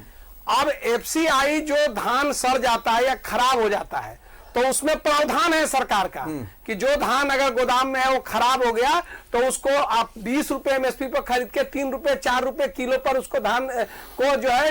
अब एफसीआई जो धान सड़ जाता है या खराब हो जाता है, तो उसमें प्रावधान है सरकार का कि जो धान अगर गोदाम में है वो खराब हो गया तो उसको आप 20 रुपए एमएसपी पर खरीद के 3 रुपए 4 रुपए किलो पर उसको धान को जो है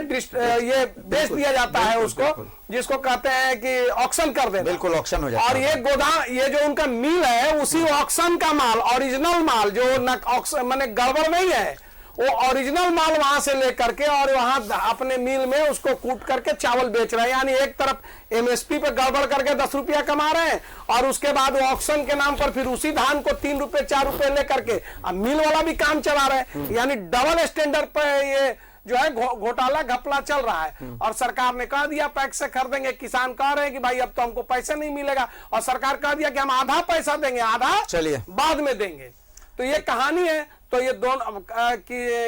ये बेच दिया जाता है उसको, जिसको कहते हैं कि ऑक्शन कर देना। बिल्कुल ऑक्शन हो जाता है। और ये गोदाम, ये जो उनका मिल है उसी ऑक्शन का माल, ओरिजिनल माल जो माने गड़बड़ नहीं है, वो ओरिजिनल माल वहां से लेकर के और वहां अपने मिल में उसको कूट करके चावल बेच रहे हैं। यानी एक तरफ एमएसपी पे गड़बड़ करके 10 रुपया कमा रहे हैं और उसके बाद वो ऑक्शन के नाम पर फिर उसी धान को 3 रुपए 4 रुपए लेकर के अब मिल वाला भी काम चला रहे हैं। यानी डबल स्टैंडर्ड पे ये जो है घोटाला घपला चल रहा है। और सरकार ने कह दिया पैक्स से खरीदेंगे, किसान कह रहे हैं कि भाई अब तो हमको पैसे नहीं मिलेगा, और सरकार कह दिया कि हम आधा पैसा देंगे, आधा चलिए बाद में देंगे। तो ये कहानी है। तो ये दोनों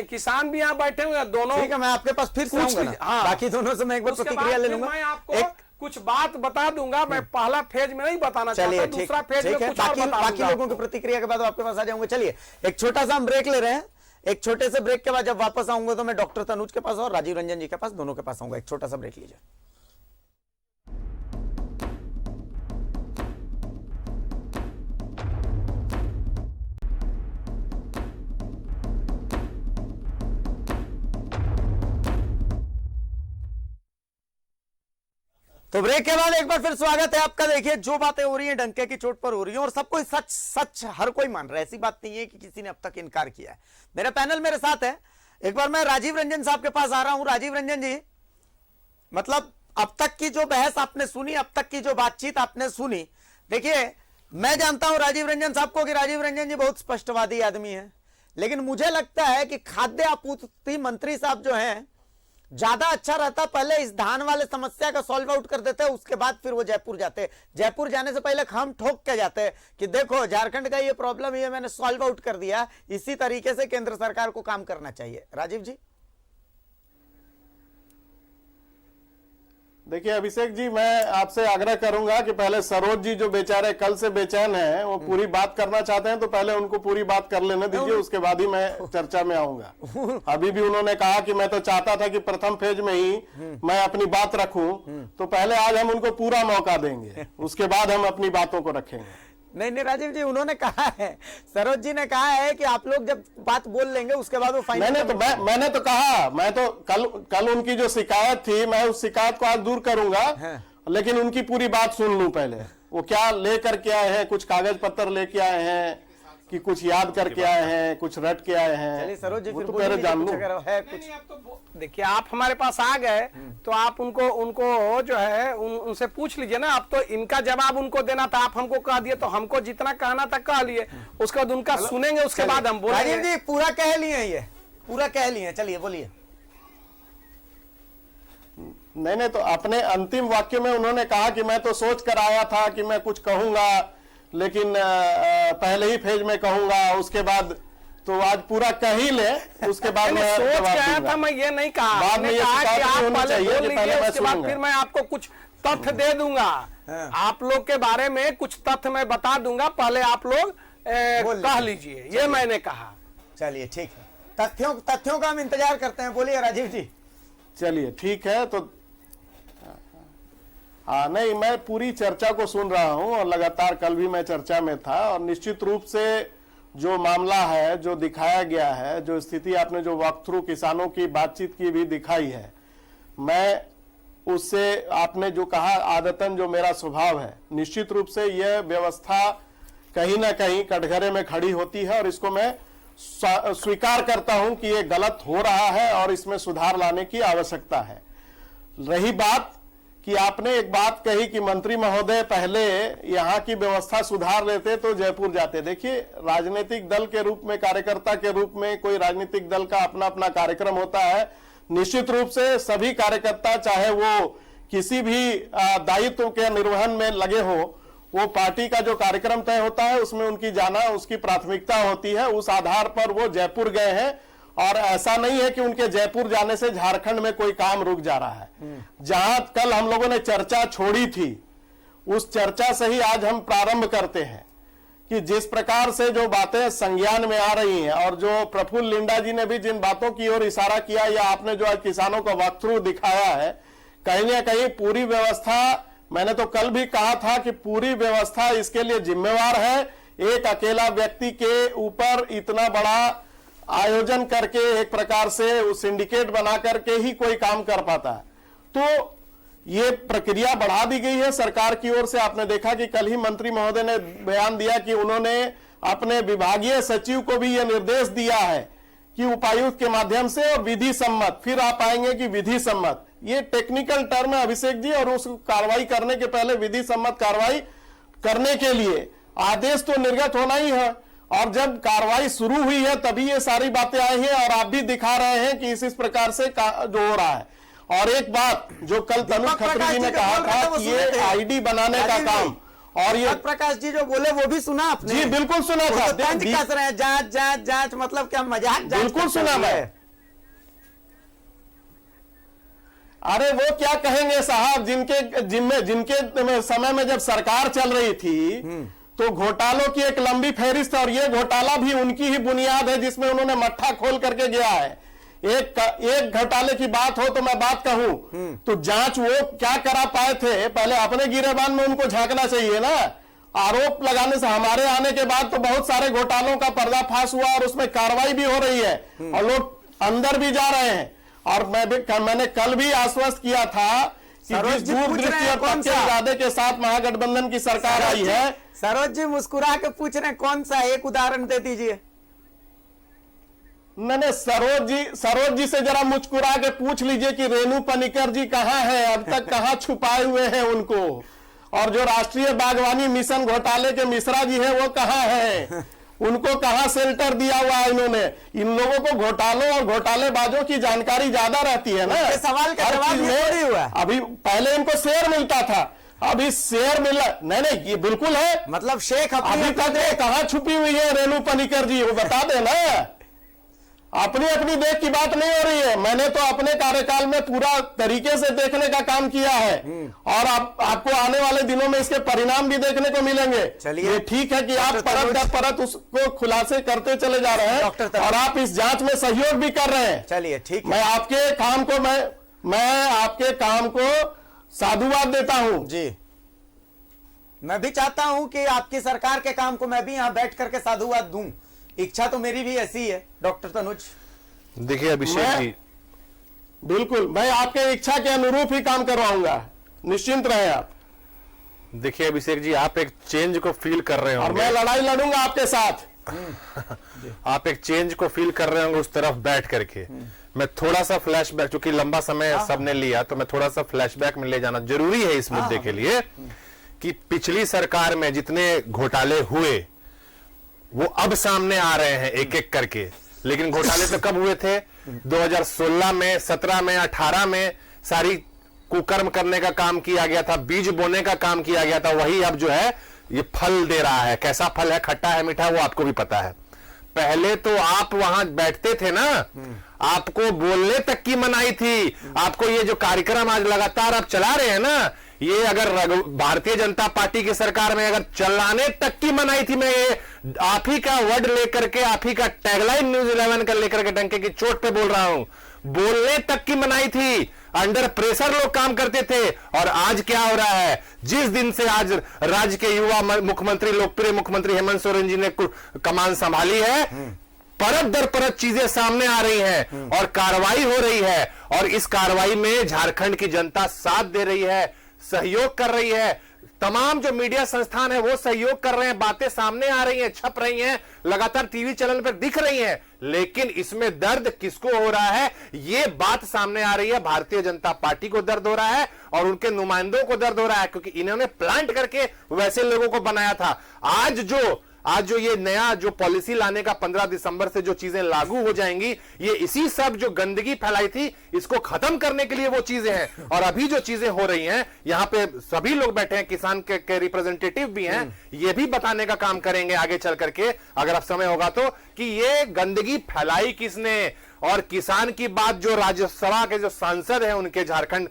किसान भी यहाँ बैठे हुए हैं दोनों। ठीक है, मैं आपके पास फिर से आऊंगा ना। हाँ, बाकी दोनों से मैं एक बार प्रतिक्रिया ले लूंगा। मैं आपको कुछ बात बता दूंगा, मैं पहला फेज में नहीं बताना चाहता, दूसरा फेज में कुछ और बाकी लोगों की प्रतिक्रिया के बाद आपके पास आ जाऊंगा। चलिए एक छोटा सा हम ब्रेक ले रहे हैं। एक छोटे से ब्रेक के बाद जब वापस आऊंगा तो मैं डॉक्टर तनुज के पास और राजीव रंजन जी के पास, दोनों के पास आऊंगा। एक छोटा सा ब्रेक लीजिए। तो ब्रेक के बाद एक बार फिर स्वागत है आपका। देखिए जो बातें हो रही हैं डंके की चोट पर हो रही हैं और सब कोई सच हर कोई मान रहा है, ऐसी बात नहीं है कि किसी ने अब तक इनकार किया है। मेरा पैनल मेरे साथ है, एक बार मैं राजीव रंजन साहब के पास आ रहा हूं। राजीव रंजन जी, मतलब अब तक की जो बहस आपने सुनी, अब तक की जो बातचीत आपने सुनी, देखिए मैं जानता हूं राजीव रंजन साहब को कि राजीव रंजन जी बहुत स्पष्टवादी आदमी हैं, लेकिन मुझे लगता है कि खाद्य आपूर्ति मंत्री साहब जो हैं ज्यादा अच्छा रहता पहले इस धान वाले समस्या का सॉल्व आउट कर देते, उसके बाद फिर वो जयपुर जाते। जयपुर जाने से पहले हम ठोक के जाते कि देखो झारखंड का ये प्रॉब्लम है, मैंने सॉल्व आउट कर दिया। इसी तरीके से केंद्र सरकार को काम करना चाहिए। राजीव जी, देखिए अभिषेक जी, मैं आपसे आग्रह करूंगा कि पहले सरोज जी जो बेचारे कल से बेचैन हैं, वो पूरी बात करना चाहते हैं, तो पहले उनको पूरी बात कर लेने दीजिए, उसके बाद ही मैं चर्चा में आऊंगा। अभी भी उन्होंने कहा कि मैं तो चाहता था कि प्रथम फेज में ही मैं अपनी बात रखूं, तो पहले आज हम उनको पूरा मौका देंगे, उसके बाद हम अपनी बातों को रखेंगे। नहीं राजीव जी, उन्होंने कहा है, सरोज जी ने कहा है कि आप लोग जब बात बोल लेंगे उसके बाद वो फाइनल। मैंने तो कहा, मैं तो कल उनकी जो शिकायत थी, मैं उस शिकायत को आज दूर करूंगा, लेकिन उनकी पूरी बात सुन लूं पहले। वो क्या लेकर के आए हैं, कुछ कागज पत्र लेके आए हैं कि कुछ याद करके आए हैं, कुछ रट के आए हैं। चलिए सरोज जी, वो फिर तो पहले जान लूं। है कुछ। देखिए आप हमारे पास आ गए तो आप उनको जो है उनसे पूछ लीजिए ना। आप तो इनका जवाब उनको देना था, आप हमको कह दिए, तो हमको जितना कहना था कह लिए, उसके बाद उनका सुनेंगे, उसके बाद हम बोलेंगे। राजीव जी पूरा कह लिए, ये पूरा कह लिए, चलिए बोलिए। नहीं तो अपने अंतिम वाक्य में उन्होंने कहा कि मैं तो सोच कर आया था कि मैं कुछ कहूंगा, लेकिन पहले ही फेज में कहूंगा, उसके बाद तो आज पूरा कह ही ले, उसके बाद मैं सोच के आया था, मैं ये नहीं कहा। बाद में ये शिकायत नहीं होनी चाहिए कि पहले मैं उसके बाद फिर मैं आपको कुछ तथ्य दे दूंगा, आप लोग के बारे में कुछ तथ्य मैं बता दूंगा, पहले आप लोग कह लीजिए, ये मैंने कहा। चलिए ठीक है, तथ्यों का हम इंतजार करते हैं। बोलिए राजीव जी। चलिए ठीक है, तो नहीं, मैं पूरी चर्चा को सुन रहा हूं और लगातार कल भी मैं चर्चा में था, और निश्चित रूप से जो मामला है, जो दिखाया गया है, जो स्थिति आपने जो वॉक थ्रू किसानों की बातचीत की भी दिखाई है, मैं उससे आपने जो कहा, आदतन जो मेरा स्वभाव है, निश्चित रूप से यह व्यवस्था कहीं ना कहीं कटघरे में खड़ी होती है, और इसको मैं स्वीकार करता हूं कि यह गलत हो रहा है और इसमें सुधार लाने की आवश्यकता है। रही बात कि आपने एक बात कही कि मंत्री महोदय पहले यहाँ की व्यवस्था सुधार लेते तो जयपुर जाते। देखिए, राजनीतिक दल के रूप में, कार्यकर्ता के रूप में, कोई राजनीतिक दल का अपना अपना कार्यक्रम होता है। निश्चित रूप से सभी कार्यकर्ता, चाहे वो किसी भी दायित्व के निर्वहन में लगे हो, वो पार्टी का जो कार्यक्रम तय होता है उसमें उनकी जाना उसकी प्राथमिकता होती है। उस आधार पर वो जयपुर गए हैं, और ऐसा नहीं है कि उनके जयपुर जाने से झारखंड में कोई काम रुक जा रहा है। जहां कल हम लोगों ने चर्चा छोड़ी थी, उस चर्चा से ही आज हम प्रारंभ करते हैं कि जिस प्रकार से जो बातें संज्ञान में आ रही हैं, और जो प्रफुल्ल लिंडा जी ने भी जिन बातों की ओर इशारा किया, या आपने जो आज किसानों का वॉक थ्रू दिखाया है, कहीं ना कहीं पूरी व्यवस्था, मैंने तो कल भी कहा था कि पूरी व्यवस्था इसके लिए जिम्मेवार है। एक अकेला व्यक्ति के ऊपर इतना बड़ा आयोजन करके, एक प्रकार से उस सिंडिकेट बना करके ही कोई काम कर पाता है। तो ये प्रक्रिया बढ़ा दी गई है सरकार की ओर से। आपने देखा कि कल ही मंत्री महोदय ने बयान दिया कि उन्होंने अपने विभागीय सचिव को भी यह निर्देश दिया है कि उपायुक्त के माध्यम से, और विधि सम्मत, फिर आप आएंगे कि विधि सम्मत, ये टेक्निकल टर्म है अभिषेक जी, और उस कार्रवाई करने के पहले विधि सम्मत कार्रवाई करने के लिए आदेश तो निर्गत होना ही है, और जब कार्रवाई शुरू हुई है तभी ये सारी बातें आई हैं, और आप भी दिखा रहे हैं कि इस प्रकार से जो हो रहा है। और एक बात जो कल तनुज खत्री जी ने कहा था कि ये आईडी बनाने का काम, और ये प्रकाश जी जो बोले वो भी सुना आपने? जी बिल्कुल सुना था। कस रहे हैं, जांच जांच जांच, मतलब क्या मजाक? बिल्कुल सुना मैं। अरे वो क्या कहेंगे साहब, जिनके समय में जब सरकार चल रही थी तो घोटालों की एक लंबी फहरिस्त है, और ये घोटाला भी उनकी ही बुनियाद है जिसमें उन्होंने मट्ठा खोल करके गया है। एक घोटाले की बात हो तो मैं बात कहूं तो जांच वो क्या करा पाए थे, पहले अपने गिरेबान में उनको झांकना चाहिए ना। आरोप लगाने से, हमारे आने के बाद तो बहुत सारे घोटालों का पर्दाफाश हुआ, और उसमें कार्रवाई भी हो रही है, और लोग अंदर भी जा रहे हैं। और मैंने कल भी आश्वस्त किया था कि जिस दूरदृष्टि और पक्के इरादे के साथ महागठबंधन की सरकार आई है। सरोज जी मुस्कुरा के पूछ रहे हैं, कौन सा एक उदाहरण दे दीजिए। मैंने सरोज जी से जरा मुस्कुरा के पूछ लीजिए कि रेणु पनिकर जी कहाँ है, अब तक कहाँ छुपाए हुए हैं उनको। और जो राष्ट्रीय बागवानी मिशन घोटाले के मिश्रा जी हैं वो कहाँ हैं, उनको कहाँ शेल्टर दिया हुआ है इन्होंने। इन लोगों को घोटालों और घोटालेबाजों की जानकारी ज्यादा रहती है ना। सवाल का जवाब ये थोड़ी हुआ। अभी पहले इनको शेयर मिलता था, अभी शेयर मिला नहीं, ये बिल्कुल है। मतलब शेख अभी तक वो कहाँ छुपी हुई है रेणु पनिकर जी, वो बता देना। अपनी अपनी देख की बात नहीं हो रही है। मैंने तो अपने कार्यकाल में पूरा तरीके से देखने का काम किया है और आपको आने वाले दिनों में इसके परिणाम भी देखने को मिलेंगे। चलिए, ठीक है कि आप परत दर परत उसको खुलासे करते चले जा रहे हैं और आप इस जांच में सहयोग भी कर रहे हैं। चलिए ठीक है, मैं आपके काम को साधुवाद देता हूं जी। मैं भी चाहता हूं कि आपकी सरकार के काम को मैं भी यहां बैठ करके साधुवाद दूं। इच्छा तो मेरी भी ऐसी है डॉक्टर तनुज। देखिए अभिषेक जी, बिल्कुल मैं आपके इच्छा के अनुरूप ही काम करवाऊंगा, निश्चिंत रहे आप। देखिए अभिषेक जी, आप एक चेंज को फील कर रहे और होंगे। मैं लड़ाई लड़ूंगा आपके साथ। आप एक चेंज को फील कर रहे होंगे उस तरफ बैठ करके। मैं थोड़ा सा फ्लैशबैक, क्योंकि लंबा समय सबने लिया, तो मैं थोड़ा सा फ्लैशबैक में ले जाना जरूरी है इस मुद्दे के लिए कि पिछली सरकार में जितने घोटाले हुए वो अब सामने आ रहे हैं एक एक करके। लेकिन घोटाले तो कब हुए थे? 2016 में, 17 में, 18 में सारी कुकर्म करने का काम किया गया था, बीज बोने का काम किया गया था। वही अब जो है ये फल दे रहा है। कैसा फल है, खट्टा है, मीठा, वो आपको भी पता है। पहले तो आप वहां बैठते थे ना, आपको बोलने तक की मनाही थी। आपको ये जो कार्यक्रम आज लगातार आप चला रहे हैं ना, ये अगर भारतीय जनता पार्टी की सरकार में अगर चलाने तक की मनाही थी। मैं ये आप ही का वर्ड लेकर के, आप ही का टैगलाइन न्यूज़ 11 का लेकर के डंके की चोट पे बोल रहा हूं। बोलने तक की मनाही थी, अंडर प्रेशर लोग काम करते थे। और आज क्या हो रहा है? जिस दिन से आज राज्य के युवा मुख्यमंत्री, लोकप्रिय मुख्यमंत्री हेमंत सोरेन जी ने कमान संभाली है, परत दर परत चीजें सामने आ रही हैं और कार्रवाई हो रही है। और इस कार्रवाई में झारखंड की जनता साथ दे रही है, सहयोग कर रही है। तमाम जो मीडिया संस्थान है वो सहयोग कर रहे हैं, बातें सामने आ रही हैं, छप रही हैं, लगातार टीवी चैनल पर दिख रही हैं। लेकिन इसमें दर्द किसको हो रहा है? ये बात सामने आ रही है, भारतीय जनता पार्टी को दर्द हो रहा है और उनके नुमाइंदों को दर्द हो रहा है, क्योंकि इन्होंने प्लांट करके वैसे लोगों को बनाया था। आज जो ये नया जो पॉलिसी लाने का 15 दिसंबर से जो चीजें लागू हो जाएंगी, ये इसी सब जो गंदगी फैलाई थी इसको खत्म करने के लिए वो चीजें हैं। और अभी जो चीजें हो रही हैं, यहां पे सभी लोग बैठे हैं, किसान के रिप्रेजेंटेटिव भी हैं, ये भी बताने का काम करेंगे आगे चल करके, अगर अब समय होगा तो, कि ये गंदगी फैलाई किसने। और किसान की बात जो राज्यसभा के जो सांसद हैं, उनके झारखंड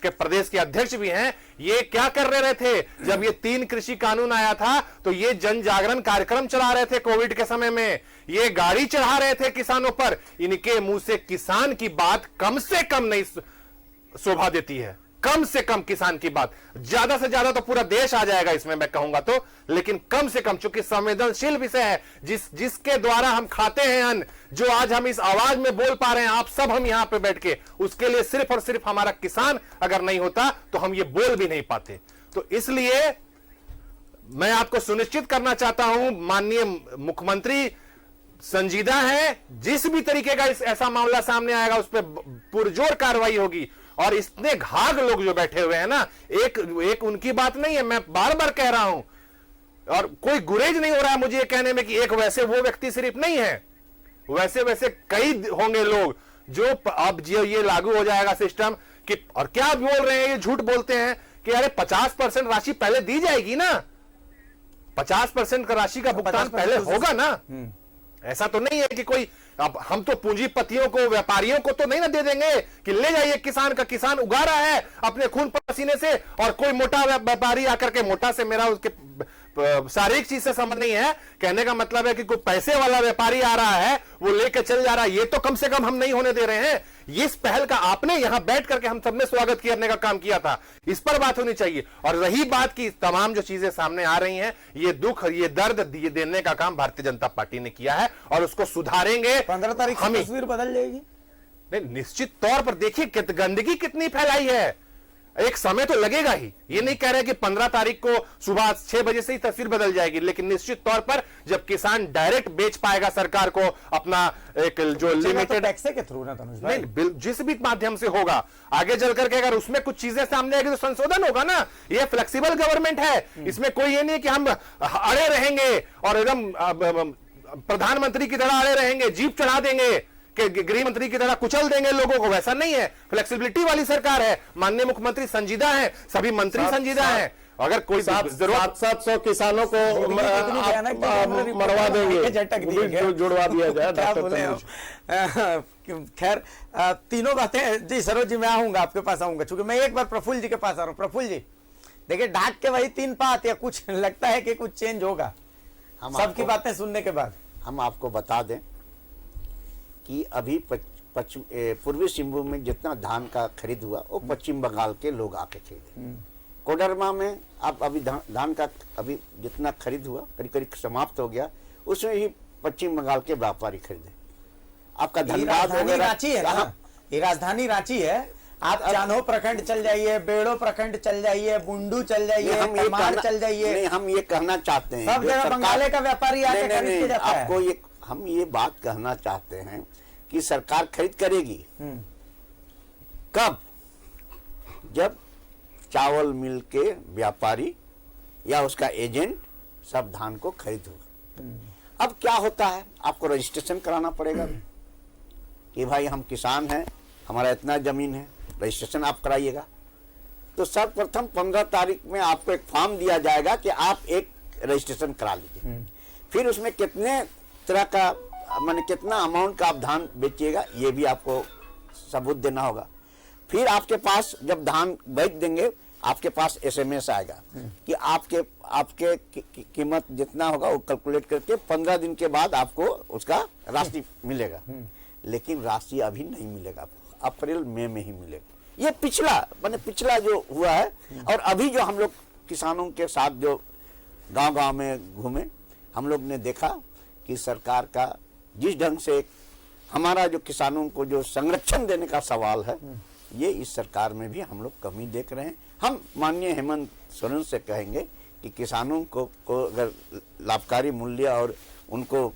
के प्रदेश के अध्यक्ष भी हैं, ये क्या कर रहे थे? जब ये 3 कृषि कानून आया था तो ये जन जागरण कार्यक्रम चला रहे थे कोविड के समय में, ये गाड़ी चढ़ा रहे थे किसानों पर। इनके मुंह से किसान की बात कम से कम नहीं शोभा देती है, कम से कम किसान की बात। ज्यादा से ज्यादा तो पूरा देश आ जाएगा इसमें मैं कहूंगा तो, लेकिन कम से कम, चूंकि संवेदनशील विषय है, जिसके द्वारा हम खाते हैं अन्न, जो आज हम इस आवाज में बोल पा रहे हैं, आप सब हम यहां पे बैठ के, उसके लिए सिर्फ और सिर्फ हमारा किसान अगर नहीं होता तो हम ये बोल भी नहीं पाते। तो इसलिए मैं आपको सुनिश्चित करना चाहता हूं, माननीय मुख्यमंत्री संजीदा है, जिस भी तरीके का ऐसा मामला सामने आएगा उस पर पुरजोर कार्रवाई होगी। और इतने घाघ लोग जो बैठे हुए हैं ना, एक उनकी बात नहीं है, मैं बार बार कह रहा हूं, और कोई गुरेज नहीं हो रहा है मुझे ये कहने में कि एक वैसे वो व्यक्ति सिर्फ नहीं है, वैसे कई होंगे लोग जो अब ये लागू हो जाएगा सिस्टम कि, और क्या बोल रहे हैं, ये झूठ बोलते हैं कि अरे 50% राशि पहले दी जाएगी ना, 50% का राशि का भुगतान पहले होगा ना। ऐसा तो नहीं है कि कोई, अब हम तो पूंजीपतियों को, व्यापारियों को तो नहीं ना दे देंगे कि ले जाइए किसान का, किसान उगा रहा है अपने खून पसीने से, और कोई मोटा व्यापारी आकर के, मोटा से मेरा उसके शारीरिक चीज से संबंध नहीं है, कहने का मतलब है कि कोई पैसे वाला व्यापारी आ रहा है, वो लेकर चल जा रहा है, ये तो कम से कम हम नहीं होने दे रहे हैं। इस पहल का आपने यहां बैठ करके हम सबने स्वागत करने का काम किया था, इस पर बात होनी चाहिए। और रही बात की तमाम जो चीजें सामने आ रही हैं, ये दुख, ये दर्द, ये देने का काम भारतीय जनता पार्टी ने किया है और उसको सुधारेंगे। 15 तारीख से तस्वीर बदल जाएगी। नहीं, निश्चित तौर पर देखिए गंदगी कितनी फैलाई है। एक समय तो लगेगा ही, ये नहीं कह रहे कि 15 तारीख को सुबह 6 बजे से ही तस्वीर बदल जाएगी, लेकिन निश्चित तौर पर जब किसान डायरेक्ट बेच पाएगा सरकार को अपना एक जो लिमिटेड टैक्स के थ्रू ना तनुज भाई, नहीं जिस भी माध्यम से होगा, आगे चल करके अगर उसमें कुछ चीजें सामने आएगी तो संशोधन होगा ना। ये फ्लेक्सिबल गवर्नमेंट है, इसमें कोई ये नहीं कि हम अड़े रहेंगे और एकदम प्रधानमंत्री की तरह अड़े रहेंगे, जीप चढ़ा देंगे कि गृह मंत्री की तरह कुचल देंगे लोगों को, वैसा नहीं है। फ्लेक्सिबिलिटी वाली सरकार है, माननीय मुख्यमंत्री संजीदा है, सभी मंत्री संजीदा है। अगर कोई 700 किसानों को मरवा देंगे, जुड़वा दिया जाए। खैर तीनों बातें जी। सरोज जी मैं आऊंगा, आपके पास आऊंगा, क्योंकि मैं एक बार प्रफुल्ल जी के पास आ रहा हूँ। प्रफुल्ल जी देखिए, ढाक के वही 3 बात या कुछ लगता है कि कुछ चेंज होगा सबकी बातें सुनने के बाद? हम आपको बता दें कि अभी पूर्वी सिंहभूम में जितना धान का खरीद हुआ वो पश्चिम बंगाल के लोग आके खरीदे। कोडरमा में आप अभी धान का अभी जितना खरीद हुआ करीब करीब समाप्त हो गया, उसमें ही पश्चिम बंगाल के व्यापारी खरीदे। आपका धनबाद रांची है ना, ये राजधानी रांची है। आप चान्हो प्रखंड चल जाइए, बेड़ो प्रखंड चल जाइए, बुंडू चल जाइए, कमार चल जाइए, हम ये कहना चाहते हैं सब जगह बंगाले का व्यापारी आके खरीद के जाता है। आपको ये हम ये बात कहना चाहते हैं कि सरकार खरीद करेगी कब? जब चावल मिल के व्यापारी या उसका एजेंट सब धान को खरीद होगा। अब क्या होता है, आपको रजिस्ट्रेशन कराना पड़ेगा कि भाई हम किसान हैं, हमारा इतना जमीन है, रजिस्ट्रेशन आप कराइएगा। तो सर्वप्रथम 15 तारीख में आपको एक फॉर्म दिया जाएगा कि आप एक रजिस्ट्रेशन करा लीजिए। फिर उसमें कितने तरह का माने कितना अमाउंट का आप धान बेचिएगा ये भी आपको सबूत देना होगा। फिर आपके पास जब धान बेच देंगे आपके पास एसएमएस आएगा कि आपके कीमत जितना होगा वो कैलकुलेट करके 15 दिन के बाद आपको उसका राशि मिलेगा। लेकिन राशि अभी नहीं मिलेगा आपको, अप्रैल मई में ही मिलेगा। ये पिछला जो हुआ है। और अभी जो हम लोग किसानों के साथ जो गांव-गांव में घूमे, हम लोग ने देखा कि सरकार का जिस ढंग से हमारा जो किसानों को जो संरक्षण देने का सवाल है, ये इस सरकार में भी हम लोग कमी देख रहे हैं। हम माननीय हेमंत सोरेन से कहेंगे कि किसानों को अगर लाभकारी मूल्य और उनको